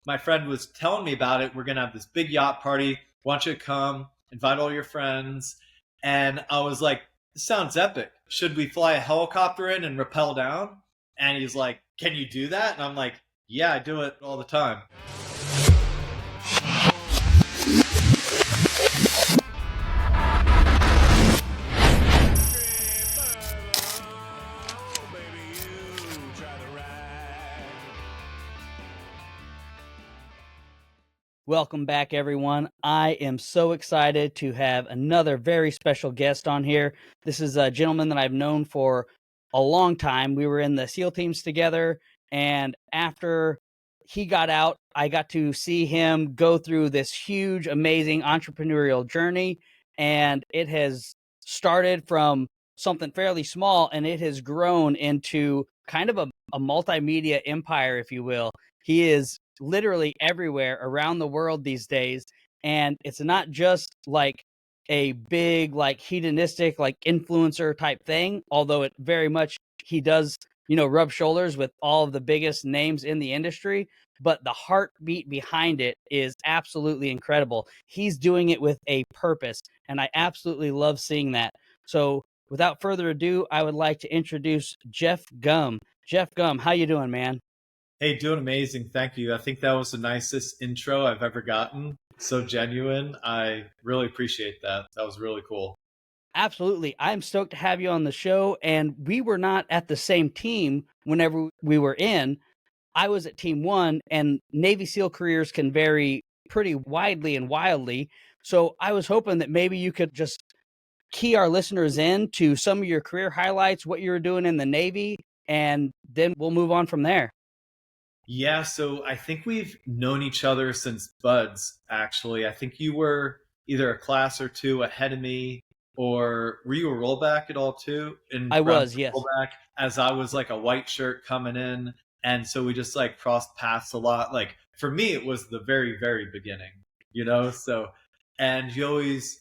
my friend was telling me about it. We're going to have this big yacht party. Want you to come, invite all your friends. And I was like, this sounds epic. Should we fly a helicopter in and rappel down? And he's like, can you do that? And I'm like, yeah, I do it all the time. Welcome back, everyone. I am so excited to have another very special guest on here. This is a gentleman that I've known for a long time. We were in the SEAL teams together, and after he got out, I got to see him go through this huge, amazing entrepreneurial journey, and it has started from something fairly small, and it has grown into kind of a multimedia empire, if you will. He is literally everywhere around the world these days, and it's not just like a big like hedonistic like influencer type thing, although it very much he does rub shoulders with all of the biggest names in the industry, but the heartbeat behind it is absolutely incredible. He's doing it with a purpose, and I absolutely love seeing that. So without further ado, I would like to introduce Jeff Gum. Jeff Gum, how you doing, man? Hey, doing amazing. Thank you. I think that was the nicest intro I've ever gotten. So genuine. I really appreciate that. That was really cool. Absolutely. I'm stoked to have you on the show. And we were not at the same team whenever we were in. I was at team one, and Navy SEAL careers can vary pretty widely and wildly. So I was hoping that maybe you could just key our listeners in to some of your career highlights, what you were doing in the Navy, and then we'll move on from there. Yeah, so I think we've known each other since buds, actually. I think you were either a class or two ahead of me, or were you a rollback at all too? In I brown was, yes. rollback, as I was like a white shirt coming in. And so we just like crossed paths a lot. Like for me, it was the very, very beginning. So, and you always,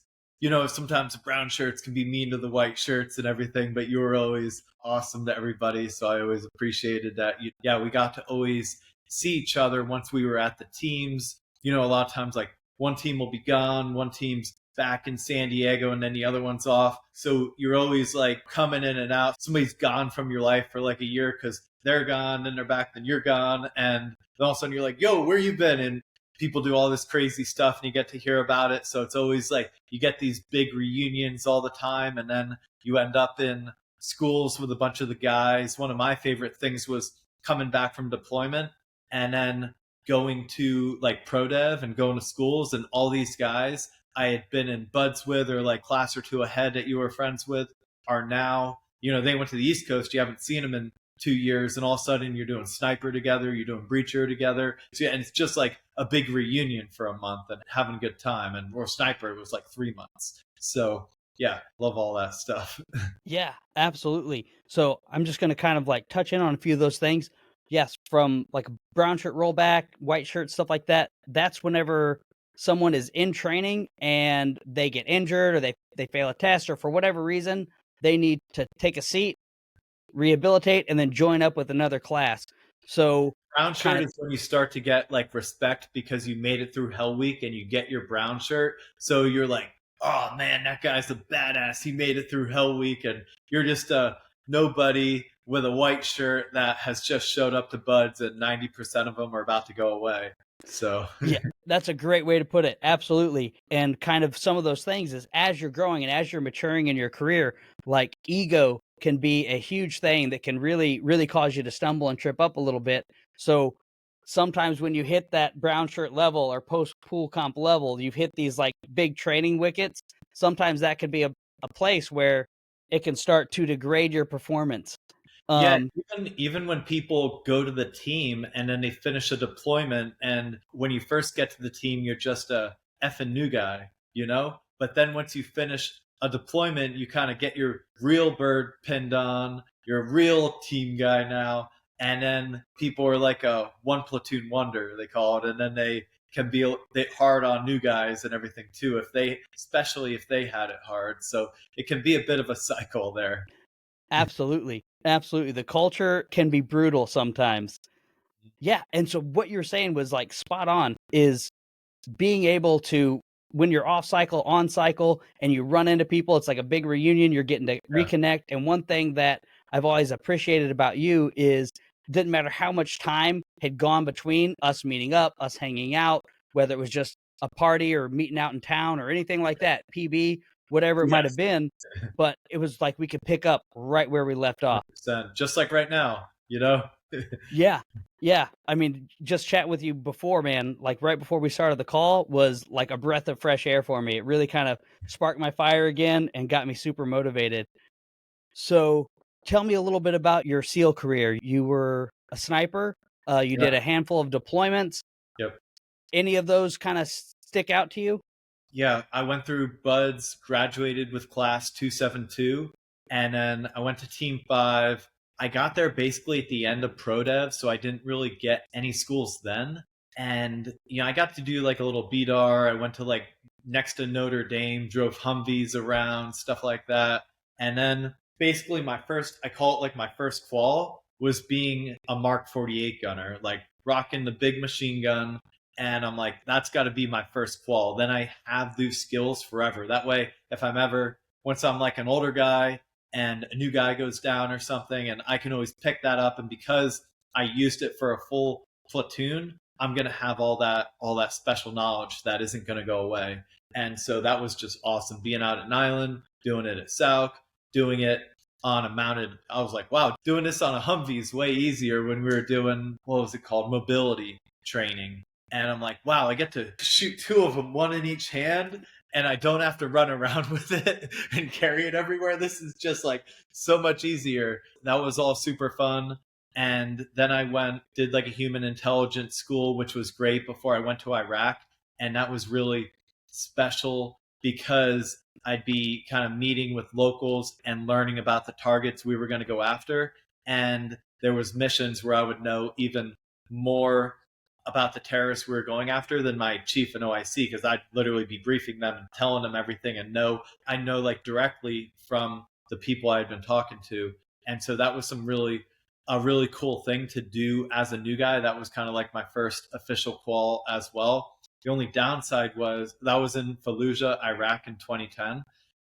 sometimes brown shirts can be mean to the white shirts and everything, but you were always awesome to everybody. So I always appreciated that. Yeah, we got to always see each other once we were at the teams. A lot of times like one team will be gone, one team's back in San Diego, and then the other one's off. So you're always like coming in and out. Somebody's gone from your life for like a year because they're gone, then they're back, then you're gone. And then all of a sudden you're like, yo, where you been? And people do all this crazy stuff and you get to hear about it. So it's always like you get these big reunions all the time, and then you end up in schools with a bunch of the guys. One of my favorite things was coming back from deployment and then going to like pro dev and going to schools, and all these guys I had been in buds with or like class or two ahead that you were friends with are now, they went to the East Coast. You haven't seen them in 2 years, and all of a sudden you're doing sniper together, you're doing breacher together. So, yeah, and it's just like a big reunion for a month and having a good time. And or sniper, it was like 3 months. So yeah, love all that stuff. Yeah, absolutely. So I'm just going to kind of like touch in on a few of those things. Yes, from like brown shirt rollback, white shirt, stuff like that. That's whenever someone is in training and they get injured or they fail a test, or for whatever reason, they need to take a seat, rehabilitate, and then join up with another class. So brown shirt is when you start to get like respect because you made it through Hell Week and you get your brown shirt. So you're like, oh man, that guy's a badass. He made it through Hell Week, and you're just a nobody with a white shirt that has just showed up to buds, and 90% of them are about to go away. So yeah, that's a great way to put it. Absolutely. And kind of some of those things is as you're growing and as you're maturing in your career, like ego can be a huge thing that can really, really cause you to stumble and trip up a little bit. So sometimes when you hit that brown shirt level or post pool comp level, you've hit these like big training wickets. Sometimes that could be a place where it can start to degrade your performance. yeah, even when people go to the team and then they finish a deployment, and when you first get to the team, you're just a effing new guy. But then once you finish a deployment, you kind of get your real bird pinned on. You're a real team guy now, and then people are like a one platoon wonder, they call it, and then they can be a bit hard on new guys and everything too, especially if they had it hard. So it can be a bit of a cycle there. Absolutely. Absolutely. The culture can be brutal sometimes. Yeah, and so what you're saying was, like, spot on, is being able to when you're off cycle, on cycle, and you run into people, it's like a big reunion, you're getting to Yeah. reconnect, and one thing that I've always appreciated about you is didn't matter how much time had gone between us meeting up, us hanging out, whether it was just a party or meeting out in town or anything like that, PB, whatever it might have Yes. been, but it was like we could pick up right where we left off. 100%. Just like right now, you know? Yeah. Yeah. I mean, just chat with you before, man, like right before we started the call was like a breath of fresh air for me. It really kind of sparked my fire again and got me super motivated. So tell me a little bit about your SEAL career. You were a sniper. You Yeah. did a handful of deployments. Yep. Any of those kind of stick out to you? Yeah, I went through Buds, graduated with class 272, and then I went to Team 5. I got there basically at the end of Pro Dev, so I didn't really get any schools then. And I got to do like a little BDR. I went to like next to Notre Dame, drove Humvees around, stuff like that. And then basically I call it like my first qual was being a Mark 48 gunner, like rocking the big machine gun, and I'm like, that's got to be my first qual. Then I have those skills forever. That way, if I'm ever, once I'm like an older guy and a new guy goes down or something, and I can always pick that up. And because I used it for a full platoon, I'm going to have all that special knowledge that isn't going to go away. And so that was just awesome being out at Nyland, doing it at Sauk, doing it on a mounted. I was like, wow, doing this on a Humvee is way easier when we were doing, what was it called? Mobility training. And I'm like, wow, I get to shoot two of them, one in each hand, and I don't have to run around with it and carry it everywhere. This is just like so much easier. That was all super fun. And then I did like a human intelligence school, which was great before I went to Iraq. And that was really special because I'd be kind of meeting with locals and learning about the targets we were going to go after. And there was missions where I would know even more about the terrorists we were going after than my chief in OIC, because I'd literally be briefing them and telling them everything, and I know like directly from the people I had been talking to. And so that was a really cool thing to do as a new guy. That was kind of like my first official qual as well. The only downside was that was in Fallujah, Iraq in 2010.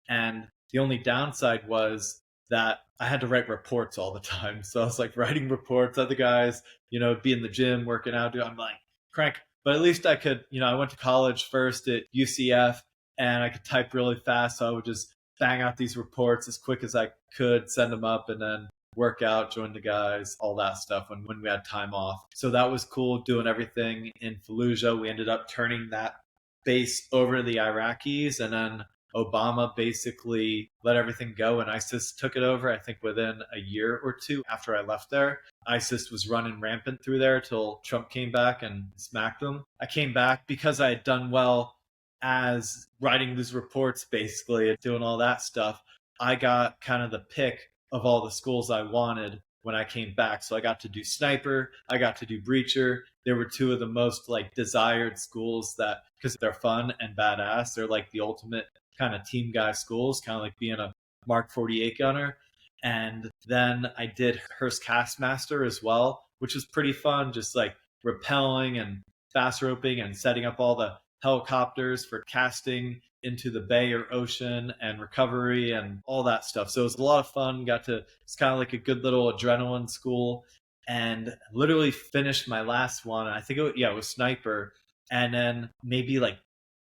And the only downside was that I had to write reports all the time. So I was like writing reports, other guys, be in the gym, working out. I'm like, crank. But at least I could, I went to college first at UCF and I could type really fast. So I would just bang out these reports as quick as I could, send them up, and then work out, join the guys, all that stuff when we had time off. So that was cool doing everything in Fallujah. We ended up turning that base over to the Iraqis, and then Obama basically let everything go and ISIS took it over, I think within a year or two after I left there. ISIS was running rampant through there till Trump came back and smacked them. I came back because I had done well as writing these reports basically and doing all that stuff. I got kind of the pick of all the schools I wanted when I came back. So I got to do sniper, I got to do breacher. They were two of the most like desired schools that, because they're fun and badass, they're like the ultimate kind of team guy schools, kind of like being a Mark 48 gunner. And then I did Hearst Castmaster as well, which was pretty fun, just like rappelling and fast roping and setting up all the helicopters for casting into the bay or ocean and recovery and all that stuff. So it was a lot of fun. It's kind of like a good little adrenaline school, and literally finished my last one. I think it was sniper. And then maybe like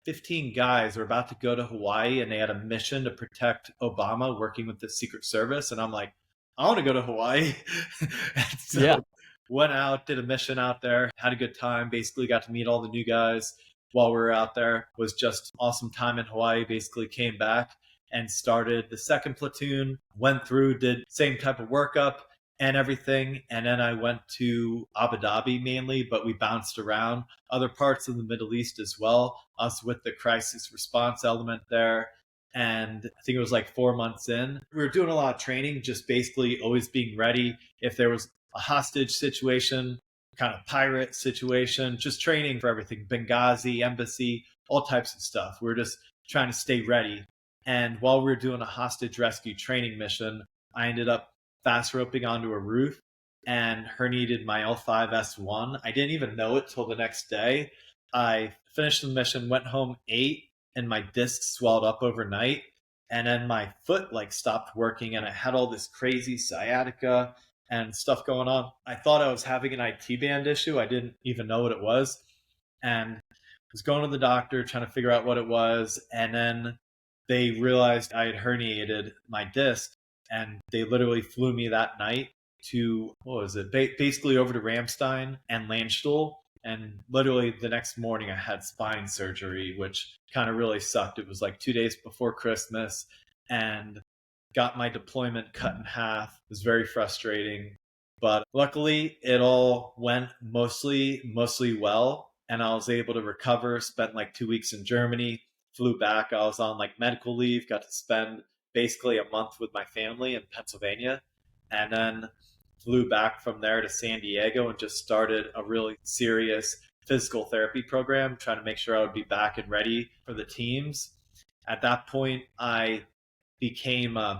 15 guys were about to go to Hawaii and they had a mission to protect Obama working with the Secret Service. And I'm like, I want to go to Hawaii. And so went out, did a mission out there, had a good time, basically got to meet all the new guys while we were out there. Was just awesome time in Hawaii. Basically came back and started the second platoon, went through, did same type of workup and everything. And then I went to Abu Dhabi mainly, but we bounced around other parts of the Middle East as well, us with the crisis response element there. And I think it was like 4 months in. We were doing a lot of training, just basically always being ready if there was a hostage situation, kind of pirate situation, just training for everything, Benghazi, embassy, all types of stuff. We were just trying to stay ready. And while we were doing a hostage rescue training mission, I ended up fast roping onto a roof and herniated my L5S1. I didn't even know it till the next day. I finished the mission, went home, ate, and my disc swelled up overnight. And then my foot like stopped working, and I had all this crazy sciatica and stuff going on. I thought I was having an IT band issue. I didn't even know what it was. And was going to the doctor trying to figure out what it was. And then they realized I had herniated my disc, and they literally flew me that night to, what was it? Basically over to Ramstein and Landstuhl. And literally the next morning I had spine surgery, which kind of really sucked. It was like 2 days before Christmas, and got my deployment cut in half. It was very frustrating, but luckily it all went mostly well, and I was able to recover. Spent like 2 weeks in Germany, flew back. I was on like medical leave, got to spend basically a month with my family in Pennsylvania, and then flew back from there to San Diego and just started a really serious physical therapy program, trying to make sure I would be back and ready for the teams. At that point, I became an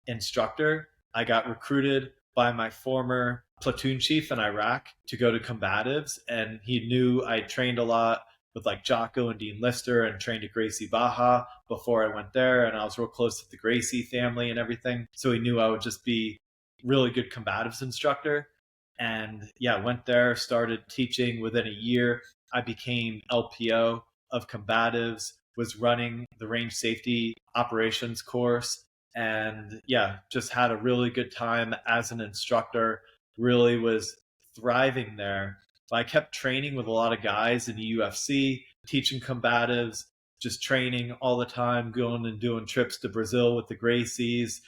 instructor. I got recruited by my former platoon chief in Iraq to go to Combatives, and he knew I trained a lot with like Jocko and Dean Lister and trained at Gracie Baja before I went there, and I was real close with the Gracie family and everything. So he knew I would just be really good Combatives instructor. And yeah, went there, started teaching. Within a year, I became LPO of Combatives, was running the range safety operations course, and yeah, just had a really good time as an instructor. Really was thriving there. But I kept training with a lot of guys in the UFC, teaching Combatives, just training all the time, going and doing trips to Brazil with the Gracies.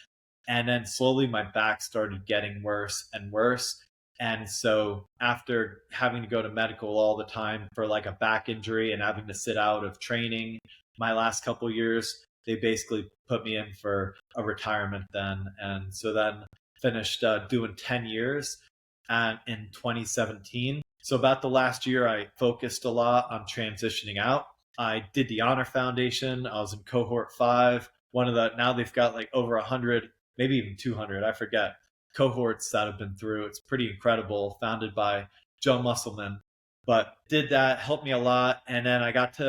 And then slowly my back started getting worse and worse. And so after having to go to medical all the time for like a back injury and having to sit out of training my last couple of years, they basically put me in for a retirement then. And so then finished doing 10 years in 2017. So about the last year, I focused a lot on transitioning out. I did the Honor Foundation. I was in cohort 5. One of the, now they've got like over 100, maybe even 200, I forget, cohorts that have been through. It's pretty incredible, founded by Joe Musselman. But did that, helped me a lot. And then I got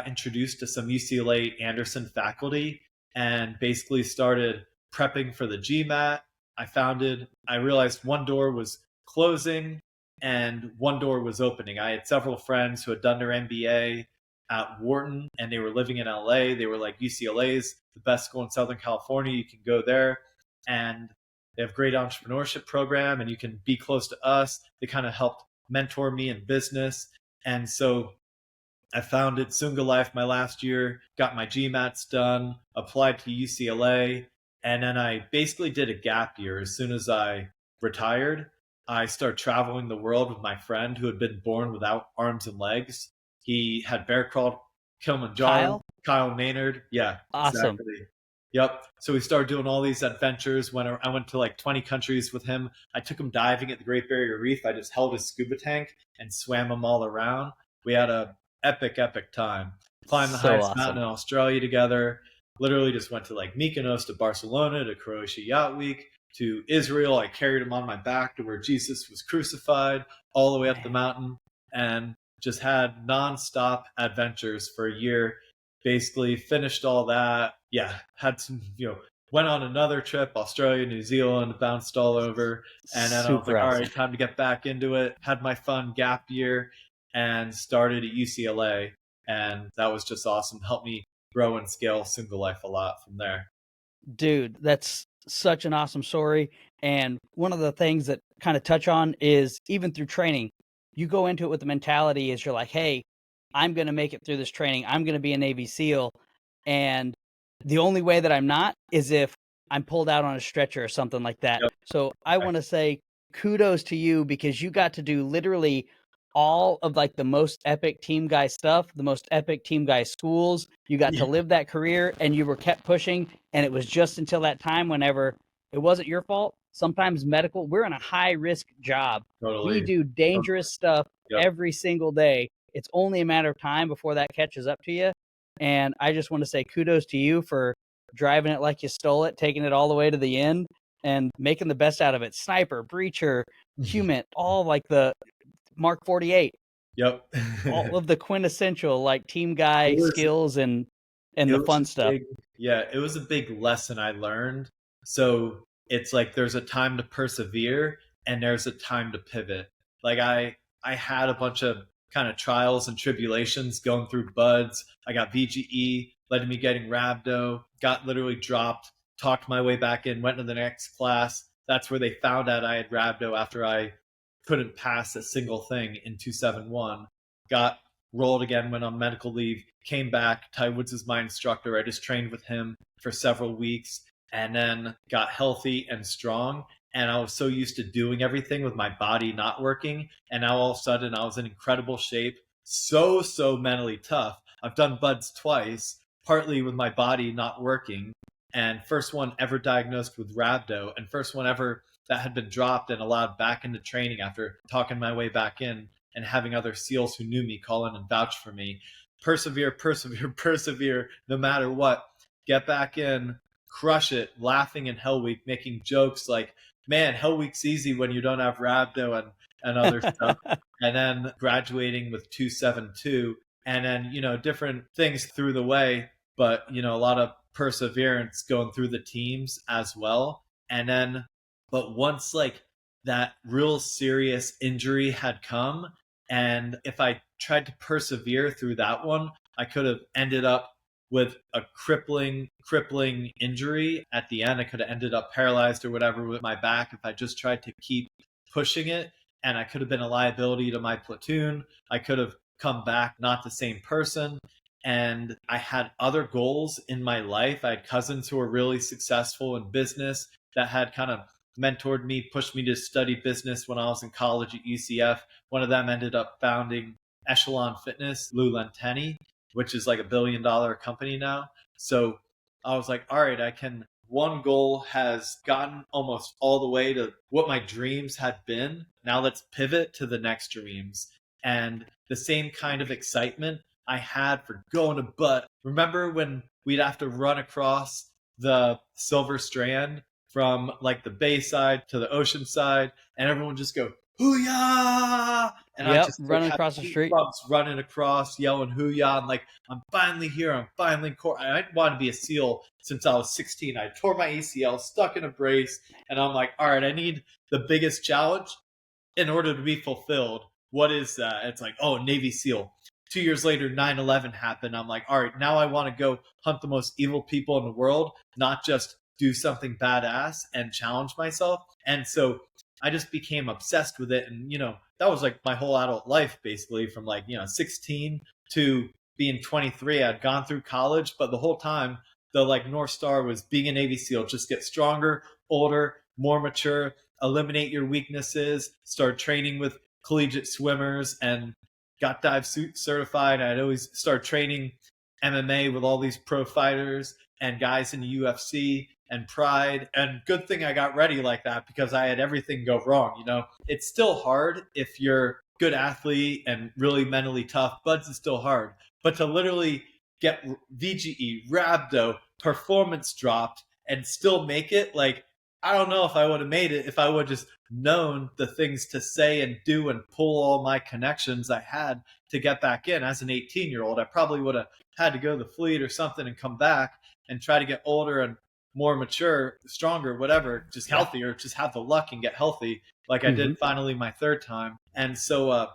introduced to some UCLA Anderson faculty and basically started prepping for the GMAT. I realized one door was closing and one door was opening. I had several friends who had done their MBA at Wharton and they were living in LA. They were like, UCLA's the best school in Southern California. You can go there. And they have great entrepreneurship program and you can be close to us. They kind of helped mentor me in business. And so I founded Sunga Life my last year, got my GMATs done, applied to UCLA, and then I basically did a gap year. As soon as I retired, I started traveling the world with my friend who had been born without arms and legs. He had bear crawled Kilimanjaro. Kyle Maynard. Yeah, Awesome. exactly. Yep. So we started doing all these adventures. When I went to like 20 countries with him, I took him diving at the Great Barrier Reef. I just held his scuba tank and swam him all around. We had a epic time. Climbed the highest mountain in Australia together. Literally just went to like Mykonos, to Barcelona, to Croatia Yacht Week, to Israel. I carried him on my back to where Jesus was crucified, all the way up the mountain, and just had nonstop adventures for a year. Basically finished all that. Yeah, had some, went on another trip, Australia, New Zealand, bounced all over. And then I was like, all right, time to get back into it. Had my fun gap year and started at UCLA. And that was just awesome. Helped me grow and scale Sunga Life a lot from there. Dude, that's such an awesome story. And one of the things that kind of touch on is even through training, you go into it with the mentality is you're like, hey, I'm going to make it through this training. I'm going to be a Navy SEAL. And the only way that I'm not is if I'm pulled out on a stretcher or something like that. Yep. So I want to say kudos to you because you got to do literally all of like the most epic team guy stuff, the most epic team guy schools. You got to live that career and you were kept pushing. And it was just until that time whenever it wasn't your fault. Sometimes medical, we're in a high risk job. Totally. We do dangerous stuff every single day. It's only a matter of time before that catches up to you. And I just want to say kudos to you for driving it like you stole it, taking it all the way to the end. and making the best out of it. Sniper, breacher, human, all like the Mark 48, Yep. all of the quintessential like team guy It was skills and it the was fun a stuff. big, yeah, it was a big lesson I learned. So it's like there's a time to persevere and there's a time to pivot. Like I had a bunch of kind of trials and tribulations going through buds. I got VGE, led to me getting rhabdo, got literally dropped, talked my way back in, went to the next class. That's where they found out I had rhabdo after I couldn't pass a single thing in 271. Got rolled again, went on medical leave, came back. Ty Woods is my instructor. I just trained with him for several weeks and then got healthy and strong. And I was so used to doing everything with my body not working. And now all of a sudden I was in incredible shape, so mentally tough. I've done buds twice, partly with my body not working. And first one ever diagnosed with rhabdo, and first one ever that had been dropped and allowed back into training after talking my way back in and having other SEALs who knew me call in and vouch for me. Persevere, persevere, persevere, no matter what. Get back in, crush it, laughing in Hell Week, making jokes like, man, Hell Week's easy when you don't have rhabdo and other stuff. And then graduating with 272, and then, different things through the way, but, a lot of perseverance going through the teams as well. And then, but once like that real serious injury had come, and if I tried to persevere through that one, I could have ended up with a crippling injury at the end. I could have ended up paralyzed or whatever with my back if I just tried to keep pushing it. And I could have been a liability to my platoon. I could have come back not the same person. And I had other goals in my life. I had cousins who were really successful in business that had kind of mentored me, pushed me to study business when I was in college at UCF. One of them ended up founding Echelon Fitness, Lou Lenteni, which is like $1 billion company now. So I was like, all right, one goal has gotten almost all the way to what my dreams had been. Now let's pivot to the next dreams. And the same kind of excitement I had for going to butt. Remember when we'd have to run across the Silver Strand from like the bay side to the ocean side, and everyone just go, hoo-yah! And I just running across the street, running across, yelling hoo-yah, and like, I'm finally here, I'm finally in court. I wanted to be a SEAL since I was 16. I tore my ACL, stuck in a brace, and I'm like, all right, I need the biggest challenge in order to be fulfilled. What is that? It's like, oh, Navy SEAL. 2 years later, 9/11 happened. I'm like, all right, now I want to go hunt the most evil people in the world, not just do something badass and challenge myself. And so I just became obsessed with it. And, that was like my whole adult life, basically, from like, 16 to being 23. I'd gone through college, but the whole time, the like North Star was being a Navy SEAL. Just get stronger, older, more mature, eliminate your weaknesses, start training with collegiate swimmers, and got dive suit certified. I'd always start training MMA with all these pro fighters and guys in the UFC and Pride. And good thing I got ready like that, because I had everything go wrong. It's still hard if you're a good athlete and really mentally tough. Buds is still hard. But to literally get VGE, rhabdo, performance dropped, and still make it, like, I don't know if I would have made it if I would have just known the things to say and do and pull all my connections I had to get back in. As an 18-year-old, I probably would have had to go to the fleet or something and come back and try to get older and more mature, stronger, whatever, just healthier, just have the luck and get healthy like I did finally my third time. And so,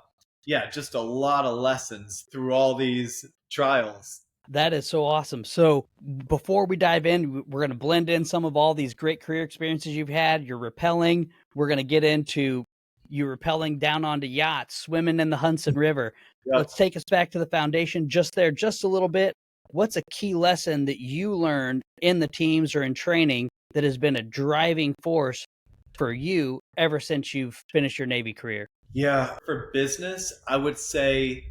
just a lot of lessons through all these trials. That is so awesome. So before we dive in, we're going to blend in some of all these great career experiences you've had. You're rappelling. We're going to get into you rappelling down onto yachts, swimming in the Hudson River. Yep. Let's take us back to the foundation just there, just a little bit. What's a key lesson that you learned in the teams or in training that has been a driving force for you ever since you've finished your Navy career? Yeah, for business, I would say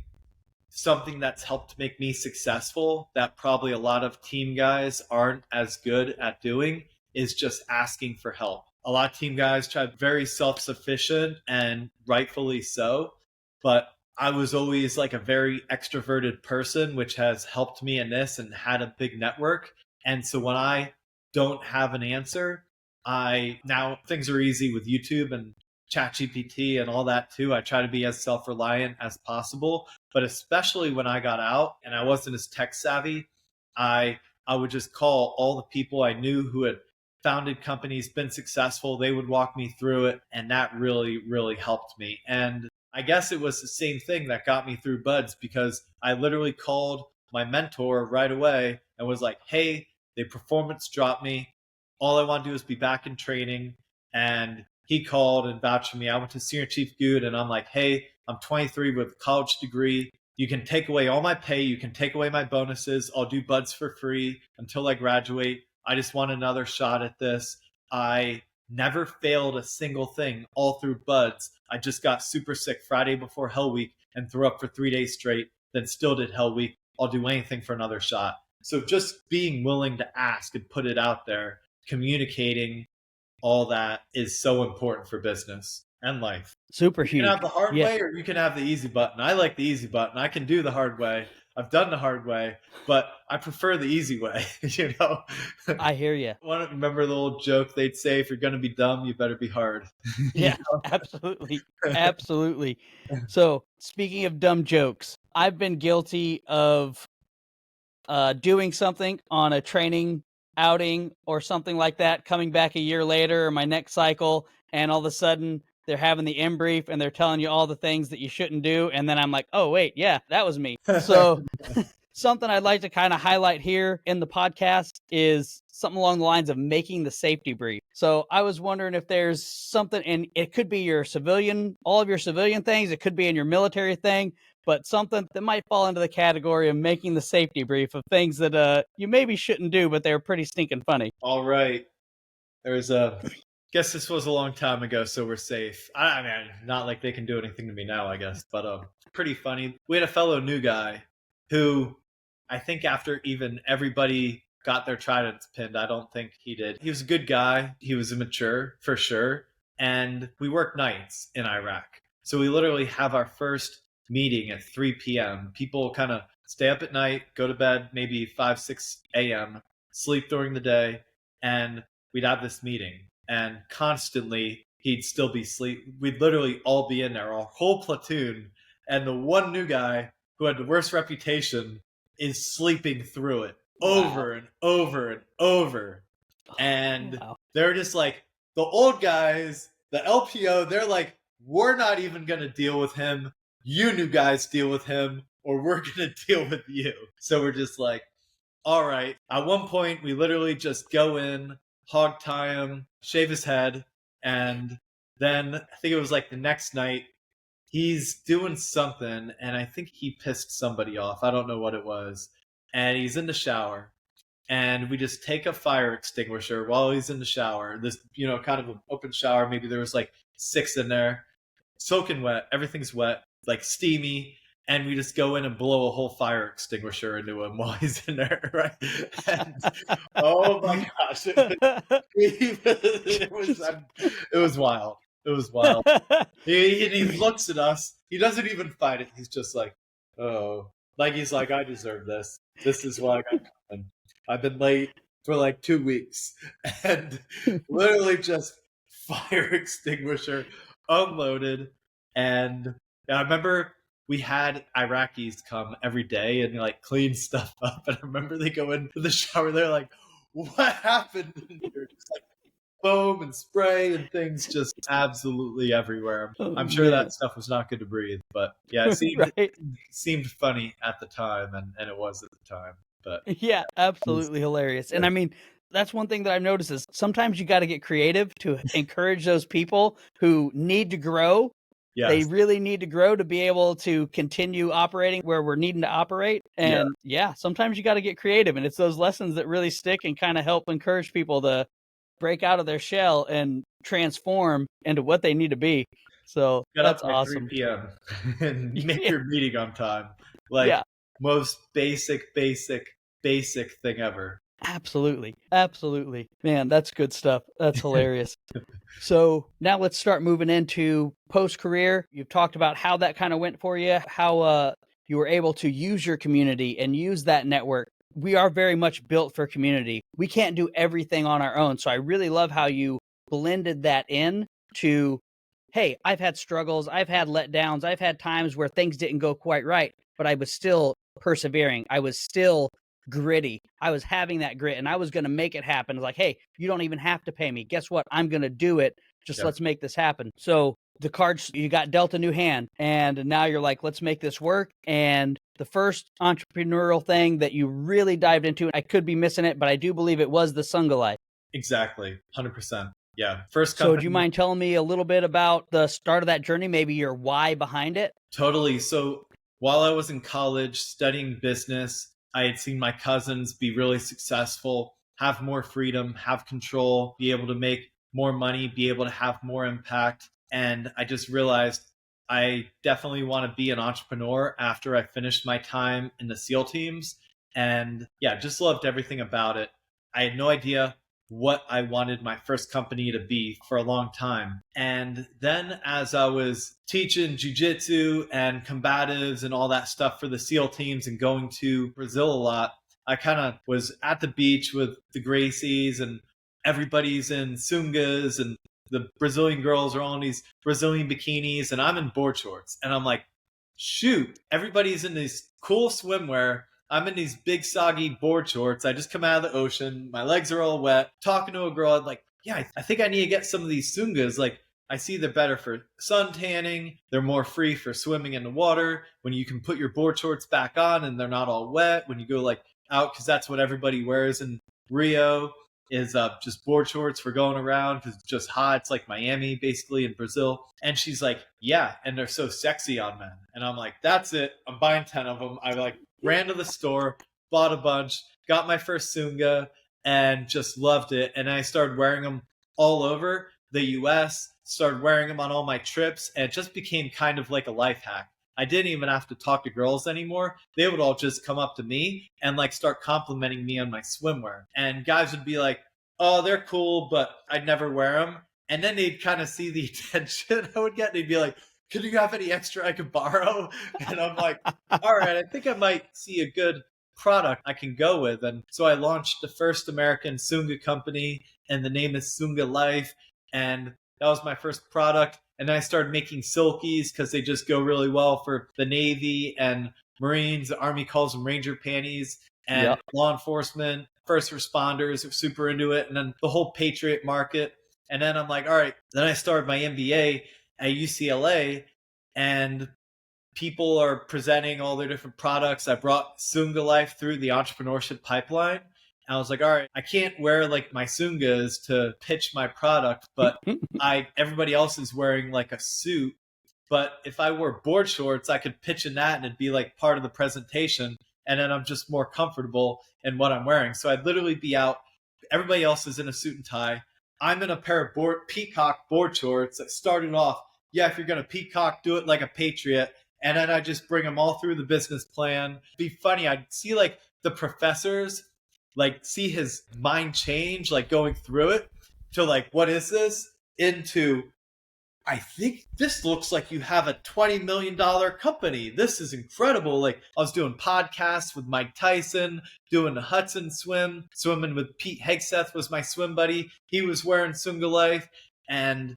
something that's helped make me successful that probably a lot of team guys aren't as good at doing is just asking for help. A lot of team guys try very self-sufficient, and rightfully so, but I was always like a very extroverted person, which has helped me in this and had a big network. And so when I don't have an answer, Now things are easy with YouTube and ChatGPT and all that too. I try to be as self-reliant as possible, but especially when I got out and I wasn't as tech savvy, I would just call all the people I knew who had founded companies, been successful. They would walk me through it, and that really, really helped me. And I guess it was the same thing that got me through Buds, because I literally called my mentor right away and was like, hey, the performance dropped me. All I want to do is be back in training. And he called and vouched for me. I went to Senior Chief Good and I'm like, hey, I'm 23 with a college degree. You can take away all my pay. You can take away my bonuses. I'll do Buds for free until I graduate. I just want another shot at this. I never failed a single thing all through Buds. I just got super sick Friday before Hell Week and threw up for 3 days straight, then still did Hell Week. I'll do anything for another shot. So just being willing to ask and put it out there, communicating, all that is so important for business and life. Super You huge. can have the hard way or you can have the easy button. I like the easy button. I can do the hard way. I've done the hard way, but I prefer the easy way, you know? I hear you. Remember the old joke they'd say, if you're going to be dumb, you better be hard. Yeah, absolutely. Absolutely. So speaking of dumb jokes, I've been guilty of doing something on a training outing or something like that, coming back a year later or my next cycle, and all of a sudden they're having the in brief and they're telling you all the things that you shouldn't do. And then I'm like, oh, wait, yeah, that was me. So something I'd like to kind of highlight here in the podcast is something along the lines of making the safety brief. So I was wondering if there's something, and it could be your civilian, all of your civilian things. It could be in your military thing, but something that might fall into the category of making the safety brief of things that you maybe shouldn't do, but they're pretty stinking funny. All right. There's guess this was a long time ago, so we're safe. I mean, not like they can do anything to me now, I guess, but pretty funny. We had a fellow new guy who I think after even everybody got their tridents pinned, I don't think he did. He was a good guy. He was immature for sure. And we work nights in Iraq. So we literally have our first meeting at 3 p.m. People kind of stay up at night, go to bed maybe 5, 6 a.m., sleep during the day, and we'd have this meeting. And constantly he'd still be asleep. We'd literally all be in there, our whole platoon. And the one new guy who had the worst reputation is sleeping through it over and over and over. And they're just like, the old guys, the LPO, they're like, we're not even going to deal with him. You new guys deal with him, or we're going to deal with you. So we're just like, all right. At one point, we literally just go in, hog tie him, shave his head, and then I think it was like the next night, he's doing something, and I think he pissed somebody off. I don't know what it was. And he's in the shower, and we just take a fire extinguisher while he's in the shower. This, kind of an open shower. Maybe there was like 6 in there, soaking wet. Everything's wet, like steamy. And we just go in and blow a whole fire extinguisher into him while he's in there, right? And, oh my gosh, it was wild. It was wild. He looks at us. He doesn't even fight it. He's just like, oh, like he's like, I deserve this. This is why I got coming. I've been late for like 2 weeks, and literally just fire extinguisher unloaded. And I remember we had Iraqis come every day and like clean stuff up. And I remember they go into the shower. They're like, what happened in here? Just like foam and spray and things just absolutely everywhere. I'm sure that stuff was not good to breathe, but yeah, it seemed funny at the time, and it was at the time. But yeah, absolutely hilarious. And I mean, that's one thing that I've noticed is sometimes you got to get creative to encourage those people who need to grow. Yes. They really need to grow to be able to continue operating where we're needing to operate. And sometimes you got to get creative. And it's those lessons that really stick and kind of help encourage people to break out of their shell and transform into what they need to be. So that's awesome. 3 p.m. and make your meeting on time. Like most basic thing ever. Absolutely. Absolutely. Man, that's good stuff. That's hilarious. So now let's start moving into post-career. You've talked about how that kind of went for you, how you were able to use your community and use that network. we are very much built for community. We can't do everything on our own. So I really love how you blended that in to, hey, I've had struggles, I've had letdowns, I've had times where things didn't go quite right, but I was still persevering. I was still gritty. I was having that grit and I was going to make it happen. It's like, hey, you don't even have to pay me. Guess what? I'm going to do it. Just let's make this happen. So the cards, you got dealt a new hand, and now you're like, let's make this work. And the first entrepreneurial thing that you really dived into, I could be missing it, but I do believe it was the Sunga Life. Exactly. 100%. Yeah. First company. company. So do you mind telling me a little bit about the start of that journey, maybe your why behind it? Totally. So while I was in college studying business, I had seen my cousins be really successful, have more freedom, have control, be able to make more money, be able to have more impact. And I just realized I definitely want to be an entrepreneur after I finished my time in the SEAL teams. And yeah, just loved everything about it. I had no idea what I wanted my first company to be for a long time. And then as I was teaching jujitsu and combatives and all that stuff for the SEAL teams and going to Brazil a lot, I kind of was at the beach with the Gracies and everybody's in sungas and the Brazilian girls are all in these Brazilian bikinis and I'm in board shorts. And I'm like, shoot, everybody's in this cool swimwear. I'm in these big soggy board shorts. I just come out of the ocean. My legs are all wet. Talking to a girl, I'm like, yeah, I think I need to get some of these sungas. Like, I see they're better for sun tanning. They're more free for swimming in the water. When you can put your board shorts back on and they're not all wet. When you go like out, because that's what everybody wears in Rio is just board shorts for going around because it's just hot. It's like Miami, basically, in Brazil. And she's like, yeah, and they're so sexy on men. And I'm like, that's it. I'm buying 10 of them. I like ran to the store, bought a bunch, got my first Sunga, and just loved it. And I started wearing them all over the US, started wearing them on all my trips, and it just became kind of like a life hack. I didn't even have to talk to girls anymore. They would all just come up to me and like start complimenting me on my swimwear. And guys would be like, oh, they're cool, but I'd never wear them. And then they'd kind of see the attention I would get. They'd be like, can you have any extra I could borrow? And I'm like, all right, I think I might see a good product I can go with. And so I launched the first American Sunga company, and the name is Sunga Life. And that was my first product. And then I started making silkies because they just go really well for the Navy and Marines. The Army calls them Ranger panties. And law enforcement, first responders are super into it. And then the whole Patriot market. And then I'm like, all right. Then I started my MBA at UCLA, and people are presenting all their different products. I brought Sunga Life through the entrepreneurship pipeline. And I was like, all right, I can't wear like my Sungas to pitch my product, but everybody else is wearing like a suit. But if I wore board shorts, I could pitch in that and it'd be like part of the presentation. And then I'm just more comfortable in what I'm wearing. So I'd literally be out. Everybody else is in a suit and tie. I'm in a pair of peacock board shorts that started off, yeah, if you're going to peacock, do it like a patriot. And then I just bring them all through the business plan. Be funny. I'd see like the professors, like see his mind change, like going through it to like, what is this? Into, I think this looks like you have a $20 million company. This is incredible. Like I was doing podcasts with Mike Tyson, doing the Hudson swim, swimming with Pete Hegseth was my swim buddy. He was wearing Sunga Life and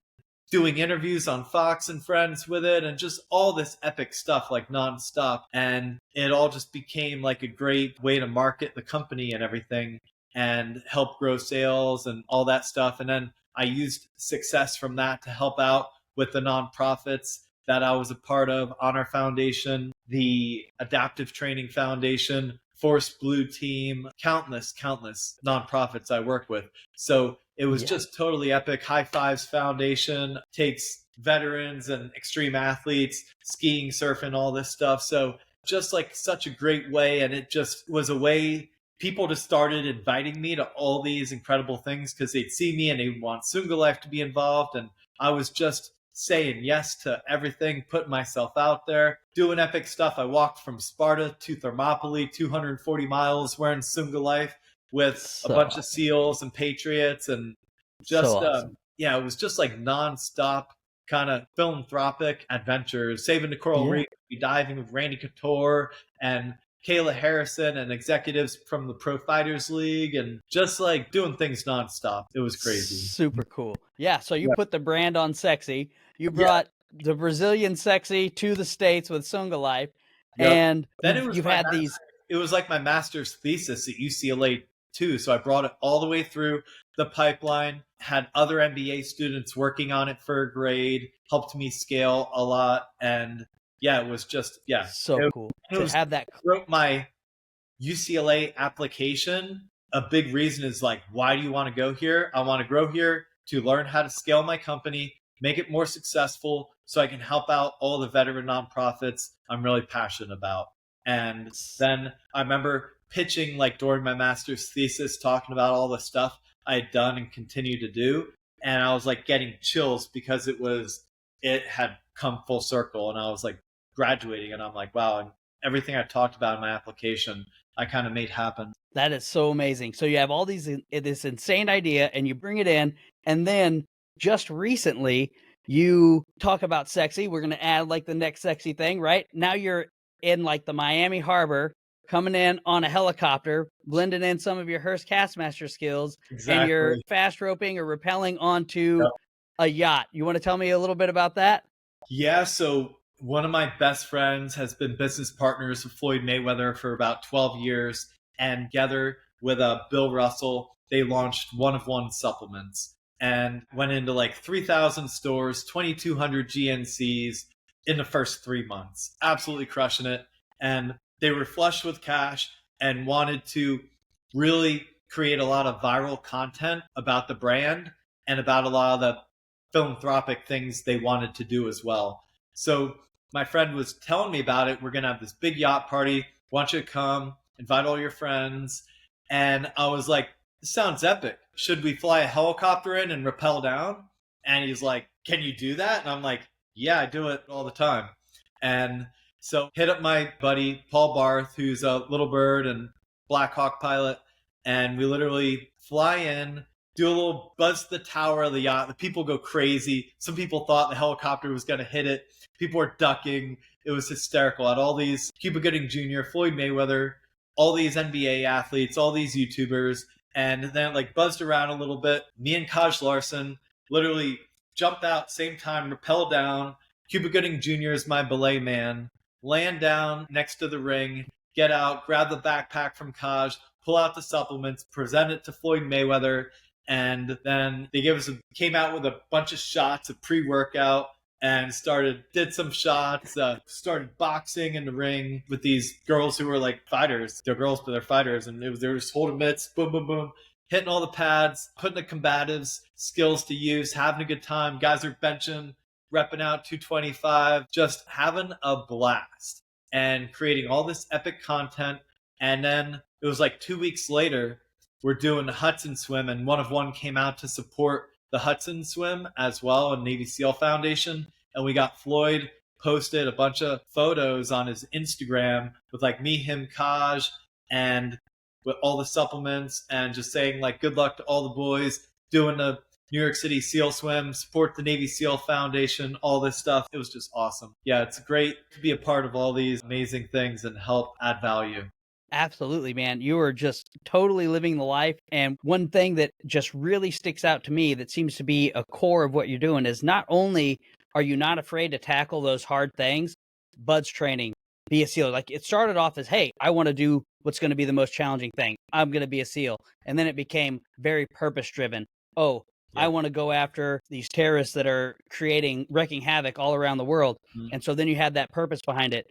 doing interviews on Fox and Friends with it and just all this epic stuff like nonstop. And it all just became like a great way to market the company and everything and help grow sales and all that stuff. And then I used success from that to help out with the nonprofits that I was a part of, Honor Foundation, the Adaptive Training Foundation, Force Blue Team, countless nonprofits I work with. So it was just totally epic. High Fives Foundation takes veterans and extreme athletes, skiing, surfing, all this stuff. So just like such a great way. And it just was a way people just started inviting me to all these incredible things because they'd see me and they want Sunga Life to be involved. And I was just saying yes to everything, putting myself out there, doing epic stuff. I walked from Sparta to Thermopylae, 240 miles wearing Sunga Life with a bunch of SEALs and Patriots and just, awesome. It was just like nonstop kind of philanthropic adventures, saving the coral reef, diving with Randy Couture and Kayla Harrison and executives from the Pro Fighters League, and just like doing things nonstop. It was crazy. Super cool. Yeah. So you put the brand on sexy. You Yeah. brought the Brazilian sexy to the States with Sunga Life. Yep. And Then it was you've had these. it was like my master's thesis at UCLA too. So I brought it all the way through the pipeline, had other MBA students working on it for a grade, helped me scale a lot. And yeah, it was just, So cool to have that. Wrote my UCLA application. A big reason is like, why do you want to go here? I want to grow here to learn how to scale my company, make it more successful so I can help out all the veteran nonprofits I'm really passionate about. And then I remember pitching like during my master's thesis, talking about all the stuff I had done and continue to do. And I was like getting chills because it had come full circle. And I was like graduating and I'm like, wow, and everything I talked about in my application, I kind of made happen. That is so amazing. So you have all this insane idea and you bring it in. And then just recently you talk about sexy. We're going to add like the next sexy thing, right? Now you're in like the Miami Harbor, coming in on a helicopter, blending in some of your Hearst Castmaster skills, and you're fast roping or rappelling onto a yacht. You want to tell me a little bit about that? Yeah. So one of my best friends has been business partners with Floyd Mayweather for about 12 years. And together with Bill Russell, they launched One of One supplements and went into like 3,000 stores, 2,200 GNCs in the first 3 months. Absolutely crushing it. And they were flush with cash and wanted to really create a lot of viral content about the brand and about a lot of the philanthropic things they wanted to do as well. So my friend was telling me about it. We're going to have this big yacht party. Want you to come, invite all your friends. And I was like, this sounds epic. Should we fly a helicopter in and rappel down? And he's like, can you do that? And I'm like, yeah, I do it all the time. And so hit up my buddy, Paul Barth, who's a Little Bird and Black Hawk pilot. And we literally fly in, do a little buzz to the tower of the yacht. The people go crazy. Some people thought the helicopter was going to hit it. People were ducking. It was hysterical. At all these Cuba Gooding Jr., Floyd Mayweather, all these NBA athletes, all these YouTubers. And then like buzzed around a little bit. Me and Kaj Larson literally jumped out same time, rappelled down. Cuba Gooding Jr. is my belay man. Land down next to the ring, get out, grab the backpack from Kaj, pull out the supplements, present it to Floyd Mayweather. And then they came out with a bunch of shots of pre-workout and did some shots, started boxing in the ring with these girls who were like fighters. They're girls, but they're fighters. And they were just holding mitts, boom, boom, boom, hitting all the pads, putting the combatives skills to use, having a good time. Guys are benching, repping out 225, just having a blast and creating all this epic content. And then it was like 2 weeks later, we're doing the Hudson swim, and One of One came out to support the Hudson swim as well, and Navy SEAL Foundation. And we got Floyd posted a bunch of photos on his Instagram with like me, him, Kaj, and with all the supplements, and just saying like good luck to all the boys doing the New York City SEAL swim, support the Navy SEAL Foundation, all this stuff. It was just awesome. Yeah, it's great to be a part of all these amazing things and help add value. Absolutely, man. You are just totally living the life. And one thing that just really sticks out to me that seems to be a core of what you're doing is not only are you not afraid to tackle those hard things, buds training, be a SEAL. Like it started off as, hey, I want to do what's going to be the most challenging thing. I'm going to be a SEAL. And then it became very purpose driven. Oh, I want to go after these terrorists that are wrecking havoc all around the world. Mm-hmm. And so then you had that purpose behind it.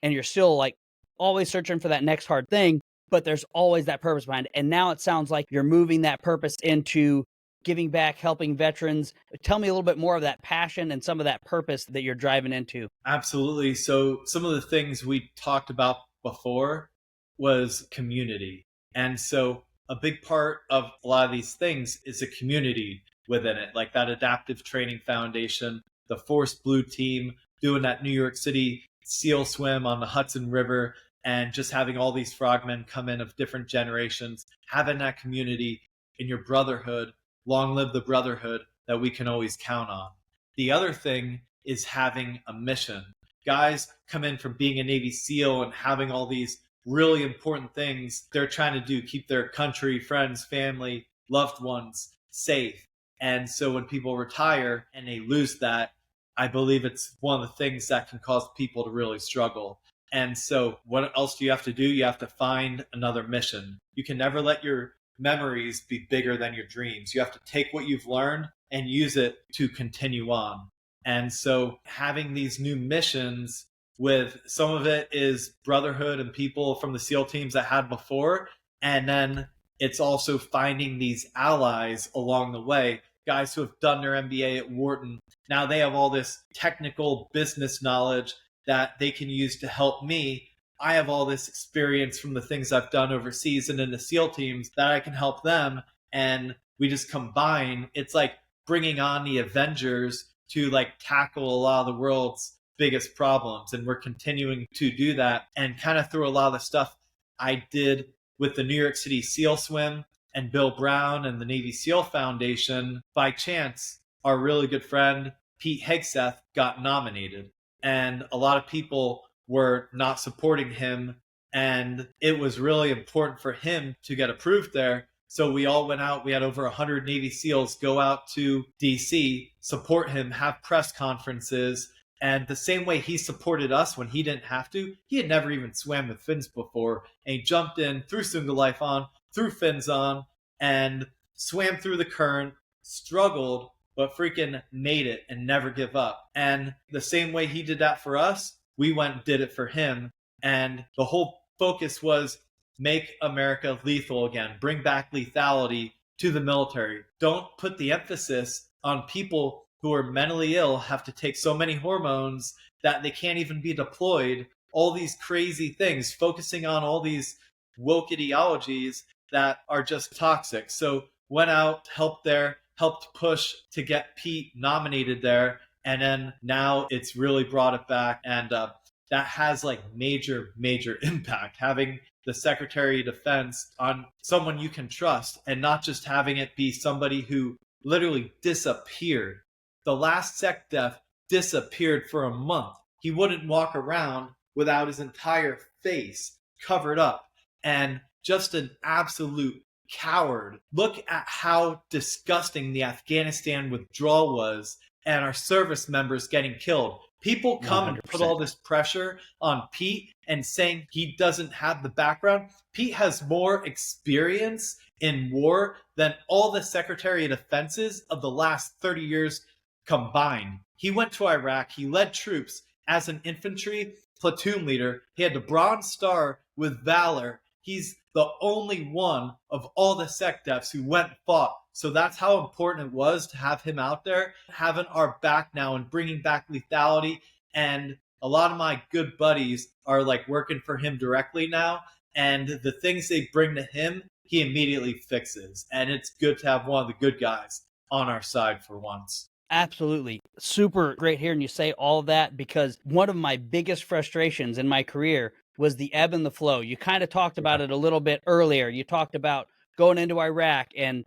And you're still like always searching for that next hard thing, but there's always that purpose behind it. And now it sounds like you're moving that purpose into giving back, helping veterans. Tell me a little bit more of that passion and some of that purpose that you're driving into. Absolutely. So some of the things we talked about before was community. And so a big part of a lot of these things is a community within it, like that Adaptive Training Foundation, the Force Blue team doing that New York City SEAL swim on the Hudson River, and just having all these frogmen come in of different generations, having that community in your brotherhood. Long live the brotherhood that we can always count on. The other thing is having a mission. Guys come in from being a Navy SEAL and having all these really important things they're trying to do, keep their country, friends, family, loved ones safe. And so when people retire and they lose that, I believe it's one of the things that can cause people to really struggle. And so what else do you have to do? You have to find another mission. You can never let your memories be bigger than your dreams. You have to take what you've learned and use it to continue on. And so having these new missions, with some of it is Brotherhood and people from the SEAL teams that had before, and then it's also finding these allies along the way, guys who have done their MBA at Wharton. Now they have all this technical business knowledge that they can use to help me. I have all this experience from the things I've done overseas and in the SEAL teams that I can help them. And we just combine. It's like bringing on the Avengers to like tackle a lot of the world's biggest problems. And we're continuing to do that, and kind of through a lot of the stuff I did with the New York City SEAL Swim and Bill Brown and the Navy SEAL Foundation. By chance, our really good friend Pete Hegseth got nominated, and a lot of people were not supporting him, and it was really important for him to get approved there. So we all went out. We had over 100 Navy SEALs go out to DC, support him, have press conferences. And the same way he supported us when he didn't have to, he had never even swam with fins before. And he jumped in, threw Sunga Life on, threw fins on, and swam through the current, struggled, but freaking made it and never give up. And the same way he did that for us, we went and did it for him. And the whole focus was make America lethal again, bring back lethality to the military. Don't put the emphasis on people who are mentally ill, have to take so many hormones that they can't even be deployed, all these crazy things, focusing on all these woke ideologies that are just toxic. So went out, helped there, helped push to get Pete nominated there. And then now it's really brought it back. And that has like major impact, having the Secretary of Defense on someone you can trust, and not just having it be somebody who literally disappeared. The last SecDef disappeared for a month. He wouldn't walk around without his entire face covered up, and just an absolute coward. Look at how disgusting the Afghanistan withdrawal was, and our service members getting killed. People come 100%. And put all this pressure on Pete and saying he doesn't have the background. Pete has more experience in war than all the Secretary of Defenses of the last 30 years combined. He went to Iraq. He led troops as an infantry platoon leader. He had the Bronze Star with valor. He's the only one of all the SecDefs who went and fought. So that's how important it was to have him out there, having our back now and bringing back lethality. And a lot of my good buddies are like working for him directly now. And the things they bring to him, he immediately fixes. And it's good to have one of the good guys on our side for once. Absolutely. Super great hearing you say all of that, because one of my biggest frustrations in my career was the ebb and the flow. You kind of talked about it a little bit earlier. You talked about going into Iraq and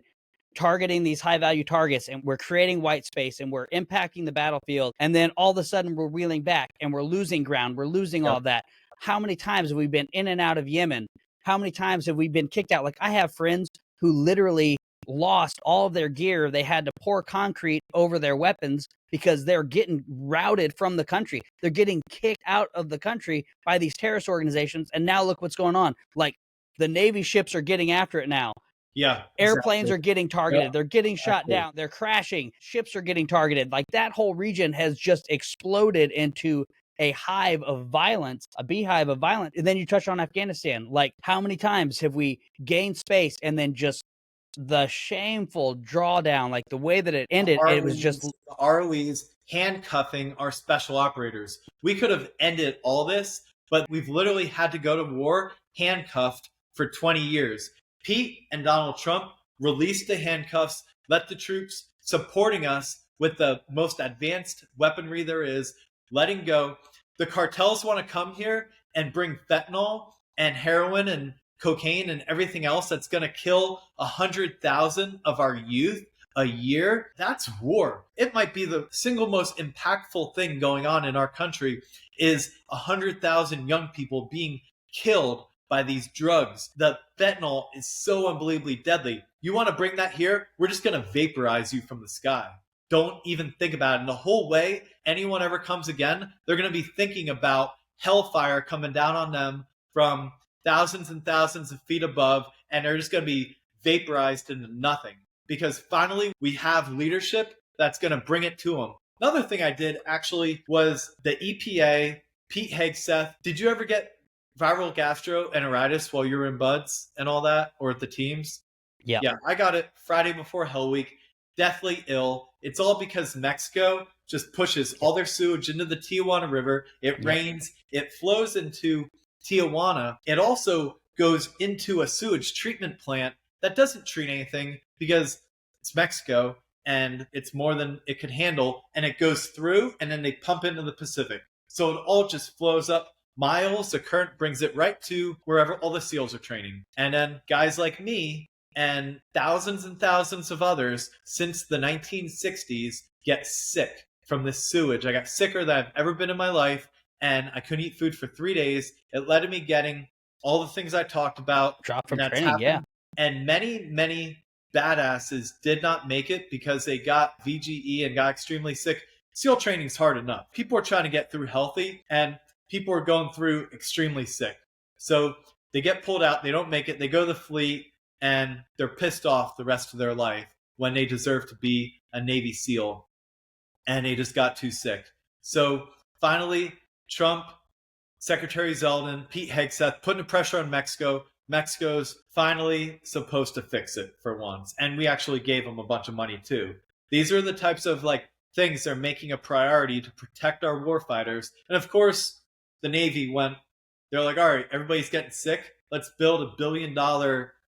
targeting these high value targets, and we're creating white space and we're impacting the battlefield. And then all of a sudden we're wheeling back and we're losing ground. We're losing all of that. How many times have we been in and out of Yemen? How many times have we been kicked out? Like, I have friends who literally lost all of their gear. They had to pour concrete over their weapons because they're getting routed from the country. They're getting kicked out of the country by these terrorist organizations. And now look what's going on. Like, the Navy ships are getting after it now. Yeah. Airplanes are getting targeted. Yeah, they're getting shot down. They're crashing. Ships are getting targeted. Like, that whole region has just exploded into a hive of violence, a beehive of violence. And then you touch on Afghanistan. Like, how many times have we gained space and then just the shameful drawdown, like the way that it ended, it was just the ROEs handcuffing our special operators. We could have ended all this, but we've literally had to go to war handcuffed for 20 years. Pete and Donald Trump released the handcuffs, let the troops supporting us with the most advanced weaponry there is, letting go. The cartels want to come here and bring fentanyl and heroin and cocaine and everything else that's going to kill 100,000 of our youth a year. That's war. It might be the single most impactful thing going on in our country, is 100,000 young people being killed by these drugs. The fentanyl is so unbelievably deadly. You want to bring that here? We're just going to vaporize you from the sky. Don't even think about it. And the whole way anyone ever comes again, they're going to be thinking about hellfire coming down on them from thousands and thousands of feet above, and they're just going to be vaporized into nothing. Because finally, we have leadership that's going to bring it to them. Another thing I did actually was the EPA, Pete Hegseth. Did you ever get viral gastroenteritis while you were in buds and all that, or at the teams? Yeah. Yeah, I got it Friday before Hell Week. Deathly ill. It's all because Mexico just pushes all their sewage into the Tijuana River. It rains. It flows into Tijuana. It also goes into a sewage treatment plant that doesn't treat anything because it's Mexico and it's more than it could handle. And it goes through and then they pump into the Pacific. So it all just flows up miles. The current brings it right to wherever all the SEALs are training. And then guys like me and thousands of others since the 1960s get sick from this sewage. I got sicker than I've ever been in my life, and I couldn't eat food for 3 days. It led to me getting all the things I talked about. Drop from training, yeah. And many badasses did not make it because they got VGE and got extremely sick. SEAL training's hard enough. People are trying to get through healthy, and people are going through extremely sick. So they get pulled out, they don't make it, they go to the fleet, and they're pissed off the rest of their life when they deserve to be a Navy SEAL, and they just got too sick. So finally, Trump, Secretary Zeldin, Pete Hegseth putting pressure on Mexico. Mexico's finally supposed to fix it for once, and we actually gave them a bunch of money too. These are the types of things they're making a priority to protect our warfighters. And of course, the Navy they're like, all right, everybody's getting sick. Let's build $1 billion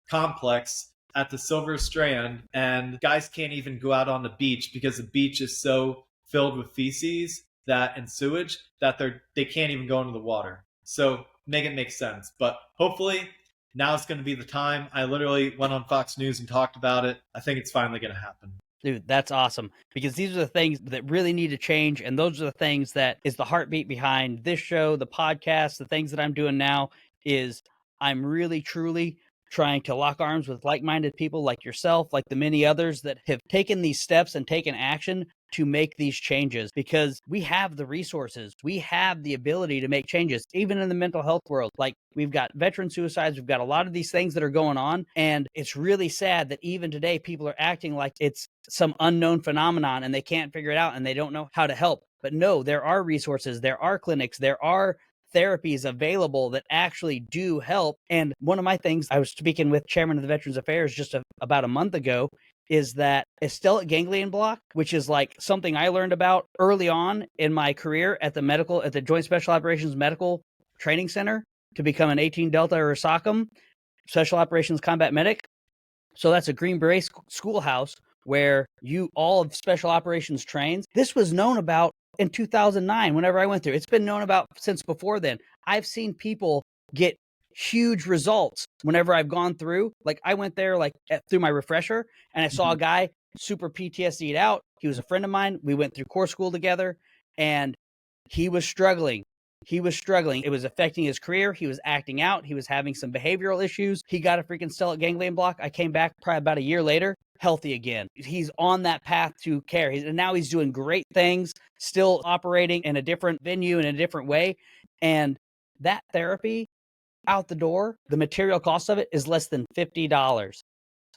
complex at the Silver Strand, and guys can't even go out on the beach because the beach is so filled with feces and sewage that they can't even go into the water. So make it make sense. But hopefully now it's going to be the time. I literally went on Fox News and talked about it. I think it's finally going to happen. Dude, that's awesome, because these are the things that really need to change, and those are the things that is the heartbeat behind this show, the podcast, the things that I'm doing now. Is I'm really truly trying to lock arms with like-minded people like yourself, like the many others that have taken these steps and taken action to make these changes, because we have the resources. We have the ability to make changes, even in the mental health world. Like, we've got veteran suicides. We've got a lot of these things that are going on. And it's really sad that even today, people are acting like it's some unknown phenomenon and they can't figure it out and they don't know how to help. But no, there are resources. There are clinics. There are therapies available that actually do help. And one of my things, I was speaking with Chairman of the Veterans Affairs just about a month ago, is that a stellate ganglion block, which is like something I learned about early on in my career at the Joint Special Operations Medical Training Center to become an 18 Delta or a SOCM, Special Operations Combat Medic. So that's a Green Beret schoolhouse where all of Special Operations trains. This was known about in 2009, whenever I went through. It's been known about since before then. I've seen people get huge results whenever I've gone through. Like, I went there through my refresher, and I saw a guy super PTSD'd out. He was a friend of mine. We went through core school together, and he was struggling. It was affecting his career. He was acting out. He was having some behavioral issues. He got a freaking stellate ganglion block. I came back probably about a year later, healthy again. He's on that path to care. And now he's doing great things, still operating in a different venue in a different way. And that therapy out the door, the material cost of it is less than $50.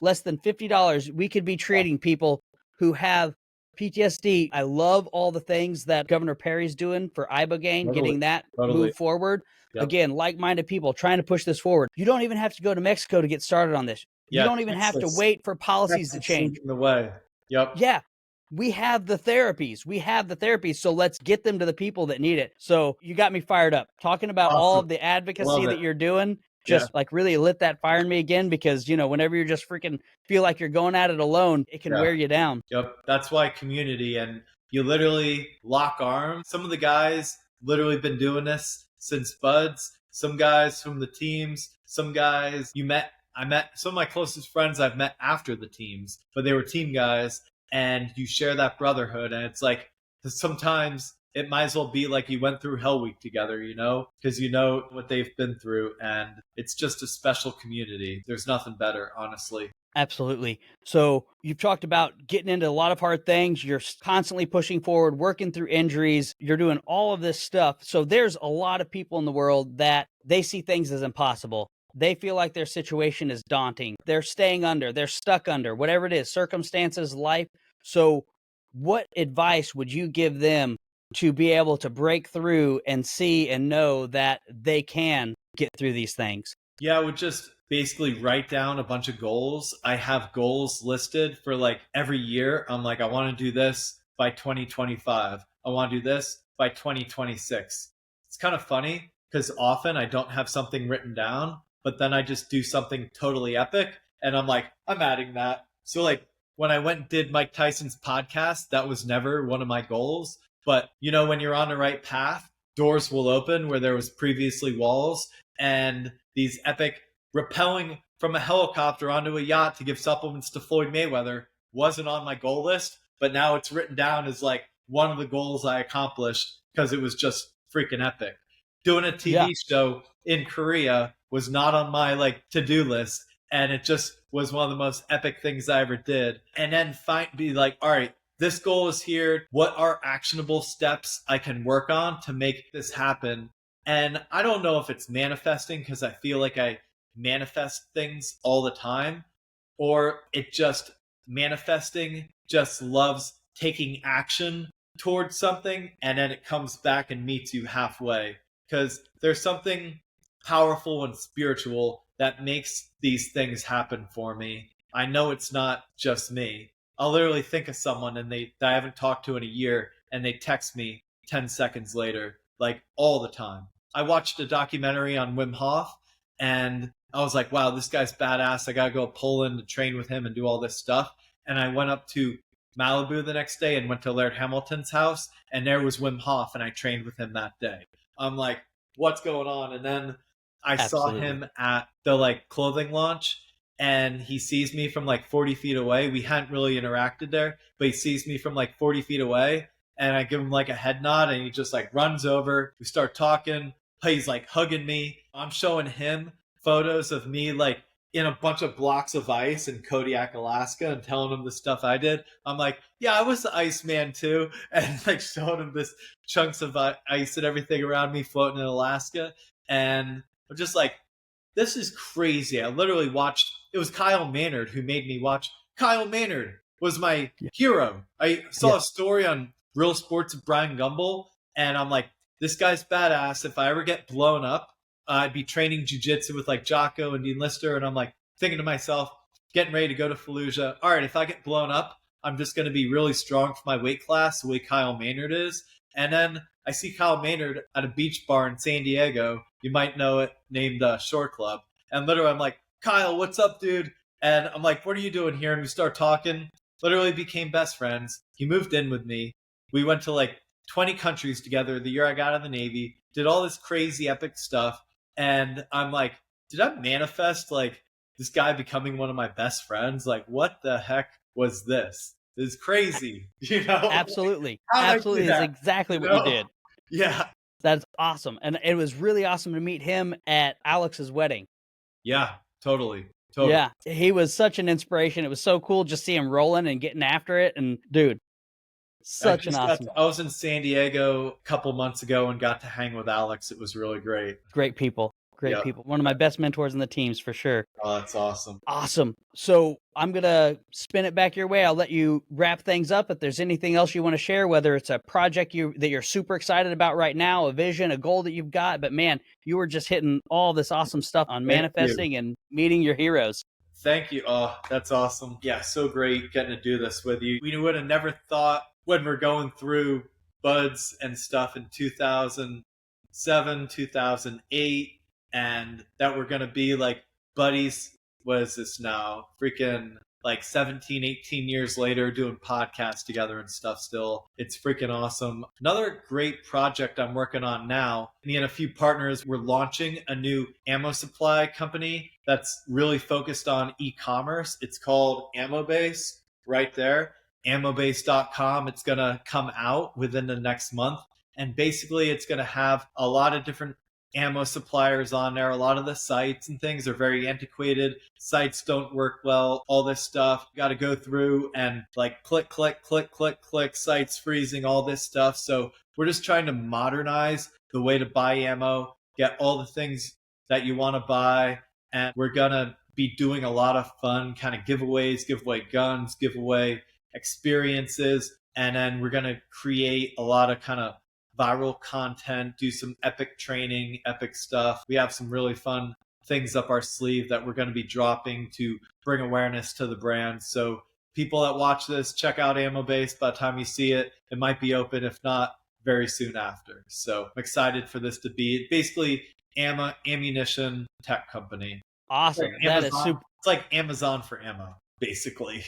Less than $50. We could be treating people who have PTSD. I love all the things that Governor Perry's doing for Ibogaine, getting that moved forward. Yep. Again, like-minded people trying to push this forward. You don't even have to go to Mexico to get started on this. You don't even have to wait for policies to change. The way. Yep. Yeah. We have the therapies. So let's get them to the people that need it. So you got me fired up talking about all of the advocacy that you're doing. Just really lit that fire in me again, because, whenever you're just freaking feel like you're going at it alone, it can wear you down. Yep. That's why community, and you literally lock arms. Some of the guys literally been doing this since buds. Some guys from the teams, some guys I met some of my closest friends I've met after the teams, but they were team guys, and you share that brotherhood. And it's like, sometimes it might as well be like you went through Hell Week together, you know, because you know what they've been through, and it's just a special community. There's nothing better, honestly. Absolutely. So you've talked about getting into a lot of hard things. You're constantly pushing forward, working through injuries. You're doing all of this stuff. So there's a lot of people in the world that they see things as impossible. They feel like their situation is daunting. They're staying under, they're stuck under, whatever it is, circumstances, life. So what advice would you give them to be able to break through and see and know that they can get through these things? Yeah, I would just basically write down a bunch of goals. I have goals listed for like every year. I'm like, I want to do this by 2025. I want to do this by 2026. It's kind of funny because often I don't have something written down, but then I just do something totally epic. And I'm like, I'm adding that. So, like, when I went and did Mike Tyson's podcast, that was never one of my goals. But, you know, when you're on the right path, doors will open where there was previously walls. And these epic rappelling from a helicopter onto a yacht to give supplements to Floyd Mayweather wasn't on my goal list, but now it's written down as like one of the goals I accomplished because it was just freaking epic. Doing a TV show in Korea was not on my like to-do list, and it just was one of the most epic things I ever did. And then be like, all right, this goal is here. What are actionable steps I can work on to make this happen? And I don't know if it's manifesting because I feel like I manifest things all the time, or it just manifesting just loves taking action towards something and then it comes back and meets you halfway. Because there's something powerful and spiritual that makes these things happen for me. I know it's not just me. I'll literally think of someone and that I haven't talked to in a year, and they text me 10 seconds later, like all the time. I watched a documentary on Wim Hof, and I was like, wow, this guy's badass. I got to go to Poland to train with him and do all this stuff. And I went up to Malibu the next day and went to Laird Hamilton's house, and there was Wim Hof, and I trained with him that day. I'm like, what's going on? And then I saw him at the like clothing launch, and he sees me from like 40 feet away. We hadn't really interacted there, but he sees me from like 40 feet away, and I give him like a head nod, and he just like runs over. We start talking. He's like hugging me. I'm showing him photos of me like in a bunch of blocks of ice in Kodiak, Alaska, and telling him the stuff I did. I'm like, yeah, I was the Iceman too. And like showing him this chunks of ice and everything around me floating in Alaska. And I'm just like, this is crazy. I literally watched, it was Kyle Maynard who made me watch. Kyle Maynard was my hero. I saw a story on Real Sports of Brian Gumbel, and I'm like, this guy's badass. If I ever get blown up, I'd be training jiu-jitsu with like Jocko and Dean Lister. And I'm like thinking to myself, getting ready to go to Fallujah. All right, if I get blown up, I'm just going to be really strong for my weight class, the way Kyle Maynard is. And then I see Kyle Maynard at a beach bar in San Diego. You might know it, named Shore Club. And literally I'm like, Kyle, what's up, dude? And I'm like, what are you doing here? And we start talking. Literally became best friends. He moved in with me. We went to like 20 countries together the year I got out of the Navy, did all this crazy epic stuff. And I'm like, did I manifest like this guy becoming one of my best friends? Like, what the heck was this? This is crazy, you know? Absolutely. Absolutely. That's exactly what you did. Yeah. That's awesome. And it was really awesome to meet him at Alex's wedding. Yeah, totally. Yeah. He was such an inspiration. It was so cool just see him rolling and getting after it. And dude, such an awesome. I was in San Diego a couple months ago and got to hang with Alex. It was really great. Great people. Great people. One of my best mentors in the teams for sure. Oh, that's awesome. Awesome. So I'm going to spin it back your way. I'll let you wrap things up. If there's anything else you want to share, whether it's a project that you're super excited about right now, a vision, a goal that you've got, but man, you were just hitting all this awesome stuff on manifesting and meeting your heroes. Thank you. Oh, that's awesome. Yeah, so great getting to do this with you. We would have never thought when we're going through buds and stuff in 2007, 2008, and that we're going to be like buddies. What is this now? Freaking like 17, 18 years later doing podcasts together and stuff still. It's freaking awesome. Another great project I'm working on now, me and a few partners, we're launching a new ammo supply company that's really focused on e-commerce. It's called AmmoBase right there. AmmoBase.com. It's going to come out within the next month. And basically it's going to have a lot of different ammo suppliers on there. A lot of the sites and things are very antiquated. Sites don't work well. All this stuff. Got to go through and like click, click, click, click, click, sites freezing, all this stuff. So we're just trying to modernize the way to buy ammo, get all the things that you want to buy. And we're going to be doing a lot of fun kind of giveaways, give away guns, give away experiences. And then we're going to create a lot of kind of viral content, do some epic training, epic stuff. We have some really fun things up our sleeve that we're going to be dropping to bring awareness to the brand. So people that watch this, check out AmmoBase. By the time you see it, it might be open. If not, very soon after. So I'm excited for this to be basically ammunition tech company. Awesome. Like that is super. It's like Amazon for ammo, basically.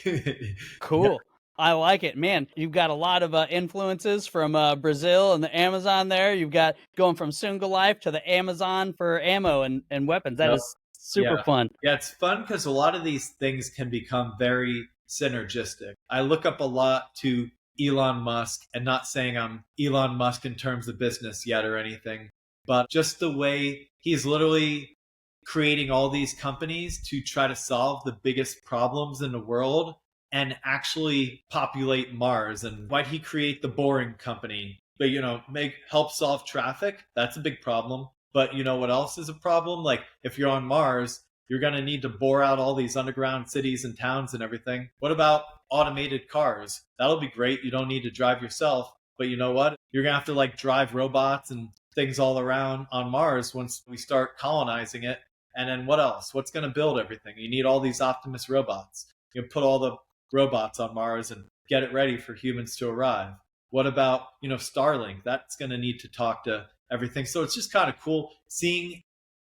Cool. I like it, man. You've got a lot of influences from Brazil and the Amazon there. You've got going from Sunga Life to the Amazon for ammo and weapons. That is super fun. Yeah, it's fun because a lot of these things can become very synergistic. I look up a lot to Elon Musk, and not saying I'm Elon Musk in terms of business yet or anything, but just the way he's literally creating all these companies to try to solve the biggest problems in the world and actually populate Mars. And why'd he create the Boring Company? But, help solve traffic. That's a big problem. But you know what else is a problem? Like if you're on Mars, you're going to need to bore out all these underground cities and towns and everything. What about automated cars? That'll be great. You don't need to drive yourself. But you know what? You're going to have to like drive robots and things all around on Mars once we start colonizing it. And then what else? What's going to build everything? You need all these Optimus robots. You can put all the robots on Mars and get it ready for humans to arrive. What about, Starlink? That's going to need to talk to everything. So it's just kind of cool seeing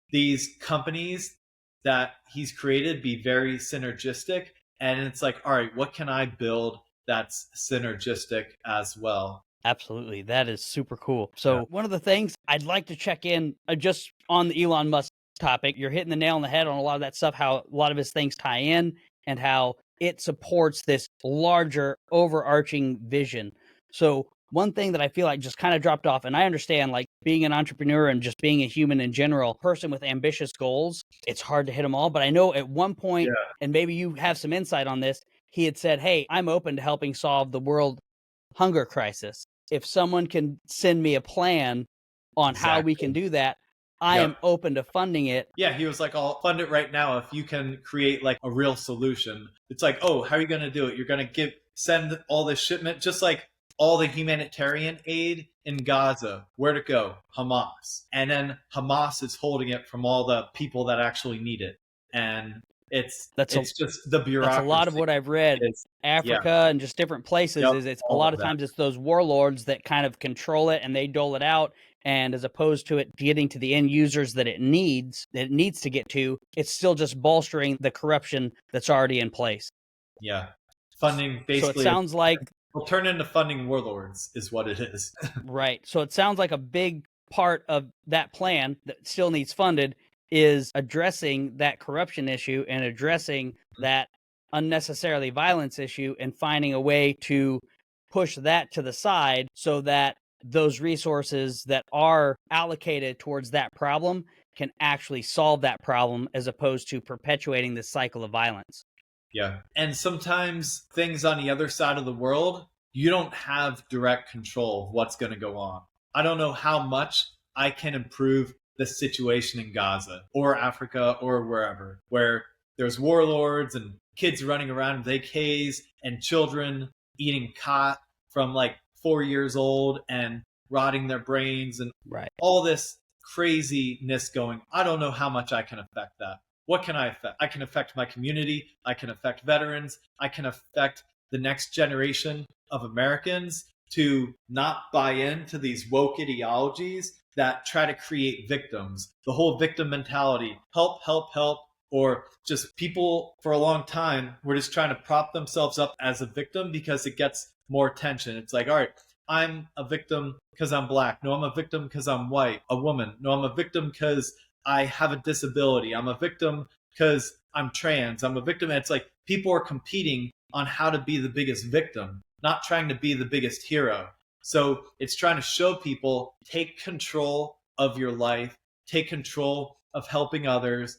these companies that he's created be very synergistic. And it's like, all right, what can I build that's synergistic as well? Absolutely. That is super cool. So one of the things I'd like to check in just on the Elon Musk topic, you're hitting the nail on the head on a lot of that stuff, how a lot of his things tie in and how it supports this larger overarching vision. So one thing that I feel like just kind of dropped off, and I understand like being an entrepreneur and just being a human in general, person with ambitious goals, it's hard to hit them all. But I know at one point, and maybe you have some insight on this, he had said, hey, I'm open to helping solve the world hunger crisis. If someone can send me a plan on how we can do that, I am open to funding it. Yeah, he was like, I'll fund it right now if you can create like a real solution. It's like, oh, how are you going to do it? You're going to send all this shipment, just like all the humanitarian aid in Gaza. Where'd it go? Hamas. And then Hamas is holding it from all the people that actually need it. And it's just the bureaucracy. That's a lot of what I've read. Africa and just different places it's a lot of times it's those warlords that kind of control it and they dole it out. And as opposed to it getting to the end users that it needs to get to, it's still just bolstering the corruption that's already in place. Yeah. Funding basically. So it sounds like it'll turn into funding warlords is what it is. Right. So it sounds like a big part of that plan that still needs funded is addressing that corruption issue and addressing that unnecessarily violence issue and finding a way to push that to the side so that those resources that are allocated towards that problem can actually solve that problem as opposed to perpetuating this cycle of violence. Yeah. And sometimes things on the other side of the world, you don't have direct control of what's going to go on. I don't know how much I can improve the situation in Gaza or Africa or wherever, where there's warlords and kids running around with AKs and children eating khat from like 4 years old and rotting their brains and all this craziness going. I don't know how much I can affect that. What can I affect? I can affect my community. I can affect veterans. I can affect the next generation of Americans to not buy into these woke ideologies that try to create victims. The whole victim mentality, help, help, help, or just people for a long time were just trying to prop themselves up as a victim because it gets more attention. It's like, all right, I'm a victim because I'm black. No, I'm a victim because I'm white, a woman. No, I'm a victim because I have a disability. I'm a victim because I'm trans. I'm a victim. And it's like people are competing on how to be the biggest victim, not trying to be the biggest hero. So it's trying to show people, take control of your life, take control of helping others,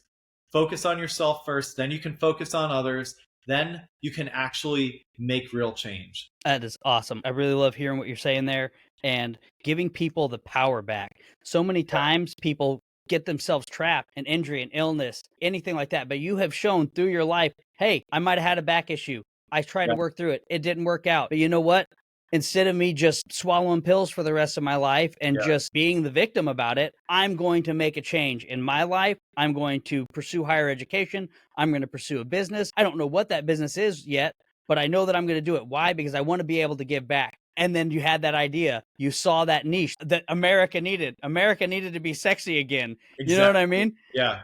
focus on yourself first, then you can focus on others, then you can actually make real change. That is awesome. I really love hearing what you're saying there and giving people the power back. So many times people get themselves trapped in injury and illness, anything like that. But you have shown through your life, hey, I might have had a back issue. I tried to work through it. It didn't work out. But you know what? Instead of me just swallowing pills for the rest of my life and just being the victim about it, I'm going to make a change in my life. I'm going to pursue higher education. I'm going to pursue a business. I don't know what that business is yet, but I know that I'm going to do it. Why? Because I want to be able to give back. And then you had that idea. You saw that niche that America needed. America needed to be sexy again. Exactly. You know what I mean? Yeah.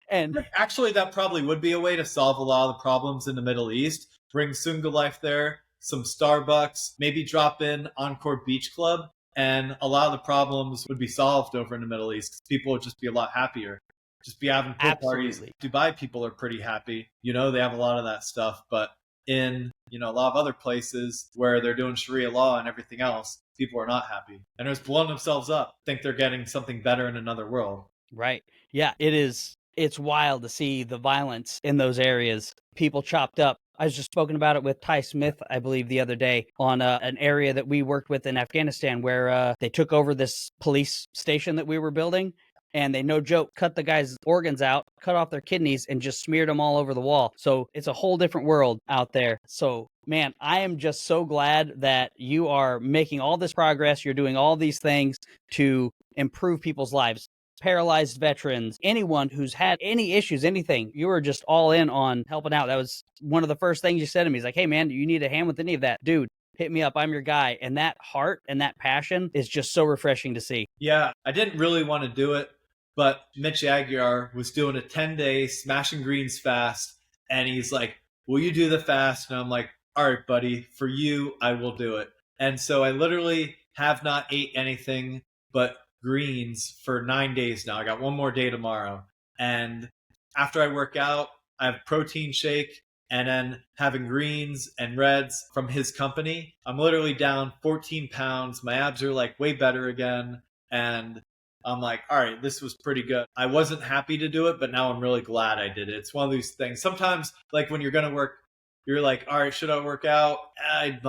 And actually, that probably would be a way to solve a lot of the problems in the Middle East. Bring Sunga Life there, some Starbucks, maybe drop in Encore Beach Club, and a lot of the problems would be solved over in the Middle East. People would just be a lot happier. Just be having pool parties. Dubai people are pretty happy. You know, they have a lot of that stuff. But in, you know, a lot of other places where they're doing Sharia law and everything else, people are not happy. And they're just blowing themselves up, think they're getting something better in another world. Right. Yeah, it is. It's wild to see the violence in those areas. People chopped up. I was just spoken about it with Ty Smith, I believe, the other day on an area that we worked with in Afghanistan where they took over this police station that we were building. And they, no joke, cut the guy's organs out, cut off their kidneys, and just smeared them all over the wall. So it's a whole different world out there. So, man, I am just so glad that you are making all this progress. You're doing all these things to improve people's lives. Paralyzed veterans, anyone who's had any issues, anything, you were just all in on helping out. That was one of the first things you said to me. He's like, hey, man, do you need a hand with any of that? Dude, hit me up. I'm your guy. And that heart and that passion is just so refreshing to see. Yeah, I didn't really want to do it, but Mitch Aguiar was doing a 10-day smashing greens fast. And he's like, will you do the fast? And I'm like, all right, buddy, for you, I will do it. And so I literally have not ate anything but greens for 9 days now. I got one more day tomorrow. And after I work out, I have protein shake and then having greens and reds from his company. I'm literally down 14 pounds. My abs are like way better again. And I'm like, all right, this was pretty good. I wasn't happy to do it, but now I'm really glad I did it. It's one of these things. Sometimes, like when you're going to work, you're like, all right, should I work out? I'm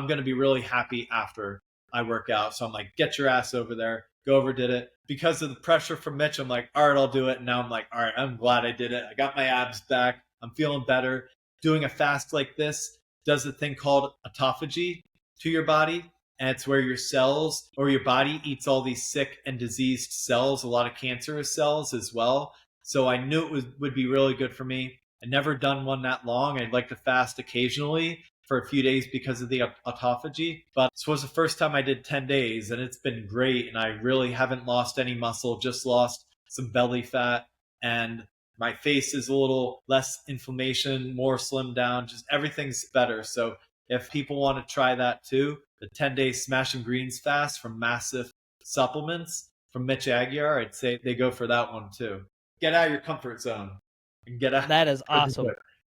going to be really happy after I work out. So I'm like, get your ass over there. Go over, did it. Because of the pressure from Mitch, I'm like, all right, I'll do it. And now I'm like, all right, I'm glad I did it. I got my abs back. I'm feeling better. Doing a fast like this does a thing called autophagy to your body. And it's where your cells or your body eats all these sick and diseased cells, a lot of cancerous cells as well. So I knew it would be really good for me. I'd never done one that long. I'd like to fast occasionally for a few days because of the autophagy. But this was the first time I did 10 days and it's been great. And I really haven't lost any muscle, just lost some belly fat. And my face is a little less inflammation, more slimmed down, just everything's better. So if people want to try that too, the 10-day Smashing Greens fast from Massive Supplements from Mitch Aguiar, I'd say they go for that one too. Get out of your comfort zone and get out. That is awesome.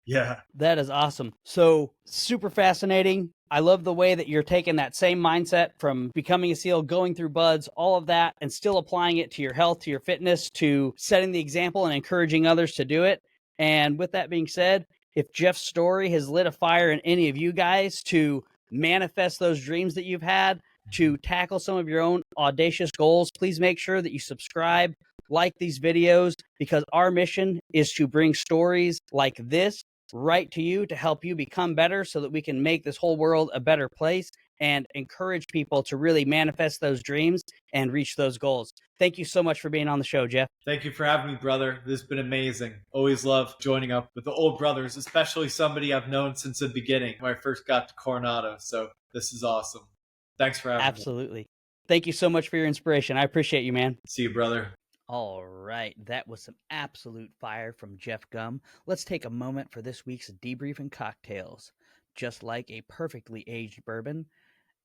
Yeah. That is awesome. So super fascinating. I love the way that you're taking that same mindset from becoming a SEAL, going through buds, all of that, and still applying it to your health, to your fitness, to setting the example and encouraging others to do it. And with that being said, if Jeff's story has lit a fire in any of you guys to manifest those dreams that you've had, to tackle some of your own audacious goals, please make sure that you subscribe, like these videos, because our mission is to bring stories like this right to you to help you become better so that we can make this whole world a better place and encourage people to really manifest those dreams and reach those goals. Thank you so much for being on the show, Jeff. Thank you for having me, brother. This has been amazing. Always love joining up with the old brothers, especially somebody I've known since the beginning when I first got to Coronado. So this is awesome. Thanks for having me. Absolutely. Thank you so much for your inspiration. I appreciate you, man. See you, brother. All right, that was some absolute fire from Jeff Gum. Let's take a moment for this week's debrief and cocktails. Just like a perfectly aged bourbon,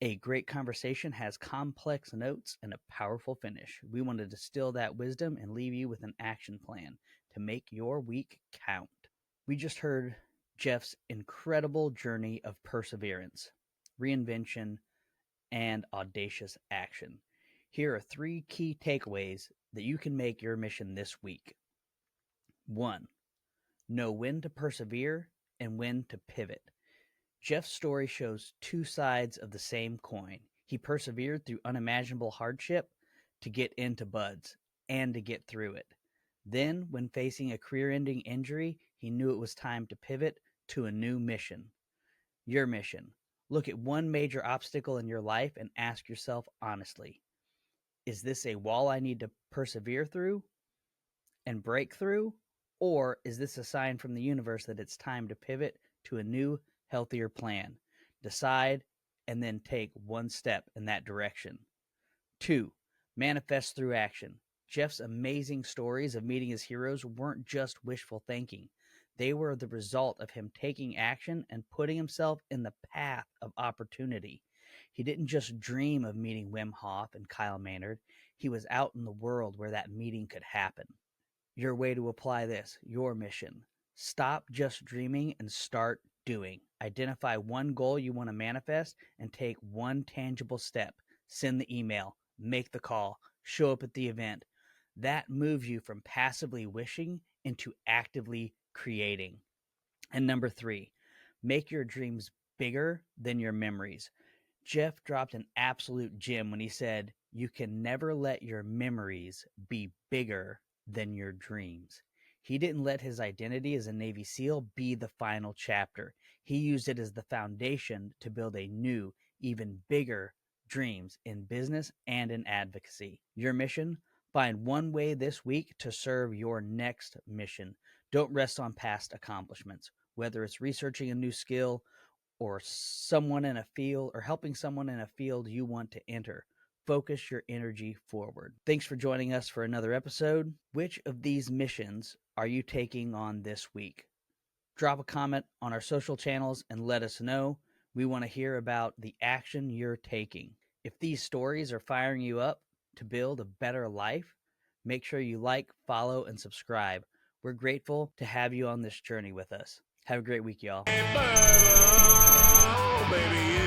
a great conversation has complex notes and a powerful finish. We want to distill that wisdom and leave you with an action plan to make your week count. We just heard Jeff's incredible journey of perseverance, reinvention, and audacious action. Here are 3 key takeaways that you can make your mission this week. 1. Know when to persevere and when to pivot. Jeff's story shows 2 sides of the same coin. He persevered through unimaginable hardship to get into buds and to get through it. Then, when facing a career-ending injury, he knew it was time to pivot to a new mission. Your mission. Look at one major obstacle in your life and ask yourself honestly, is this a wall I need to persevere through and break through? Or is this a sign from the universe that it's time to pivot to a new, healthier plan? Decide and then take one step in that direction. 2. Manifest through action. Jeff's amazing stories of meeting his heroes weren't just wishful thinking. They were the result of him taking action and putting himself in the path of opportunity. He didn't just dream of meeting Wim Hof and Kyle Maynard. He was out in the world where that meeting could happen. Your way to apply this, your mission. Stop just dreaming and start doing. Identify one goal you want to manifest and take one tangible step. Send the email, make the call, show up at the event. That moves you from passively wishing into actively creating. And number 3, make your dreams bigger than your memories. Jeff dropped an absolute gem when he said, you can never let your memories be bigger than your dreams. He didn't let his identity as a Navy SEAL be the final chapter. He used it as the foundation to build a new, even bigger dreams in business and in advocacy. Your mission? Find one way this week to serve your next mission. Don't rest on past accomplishments, whether it's researching a new skill or someone in a field or helping someone in a field you want to enter. Focus your energy forward. Thanks for joining us for another episode. Which of these missions are you taking on this week? Drop a comment on our social channels and let us know. We want to hear about the action you're taking. If these stories are firing you up to build a better life, make sure you like, follow, and subscribe. We're grateful to have you on this journey with us. Have a great week, y'all. Baby,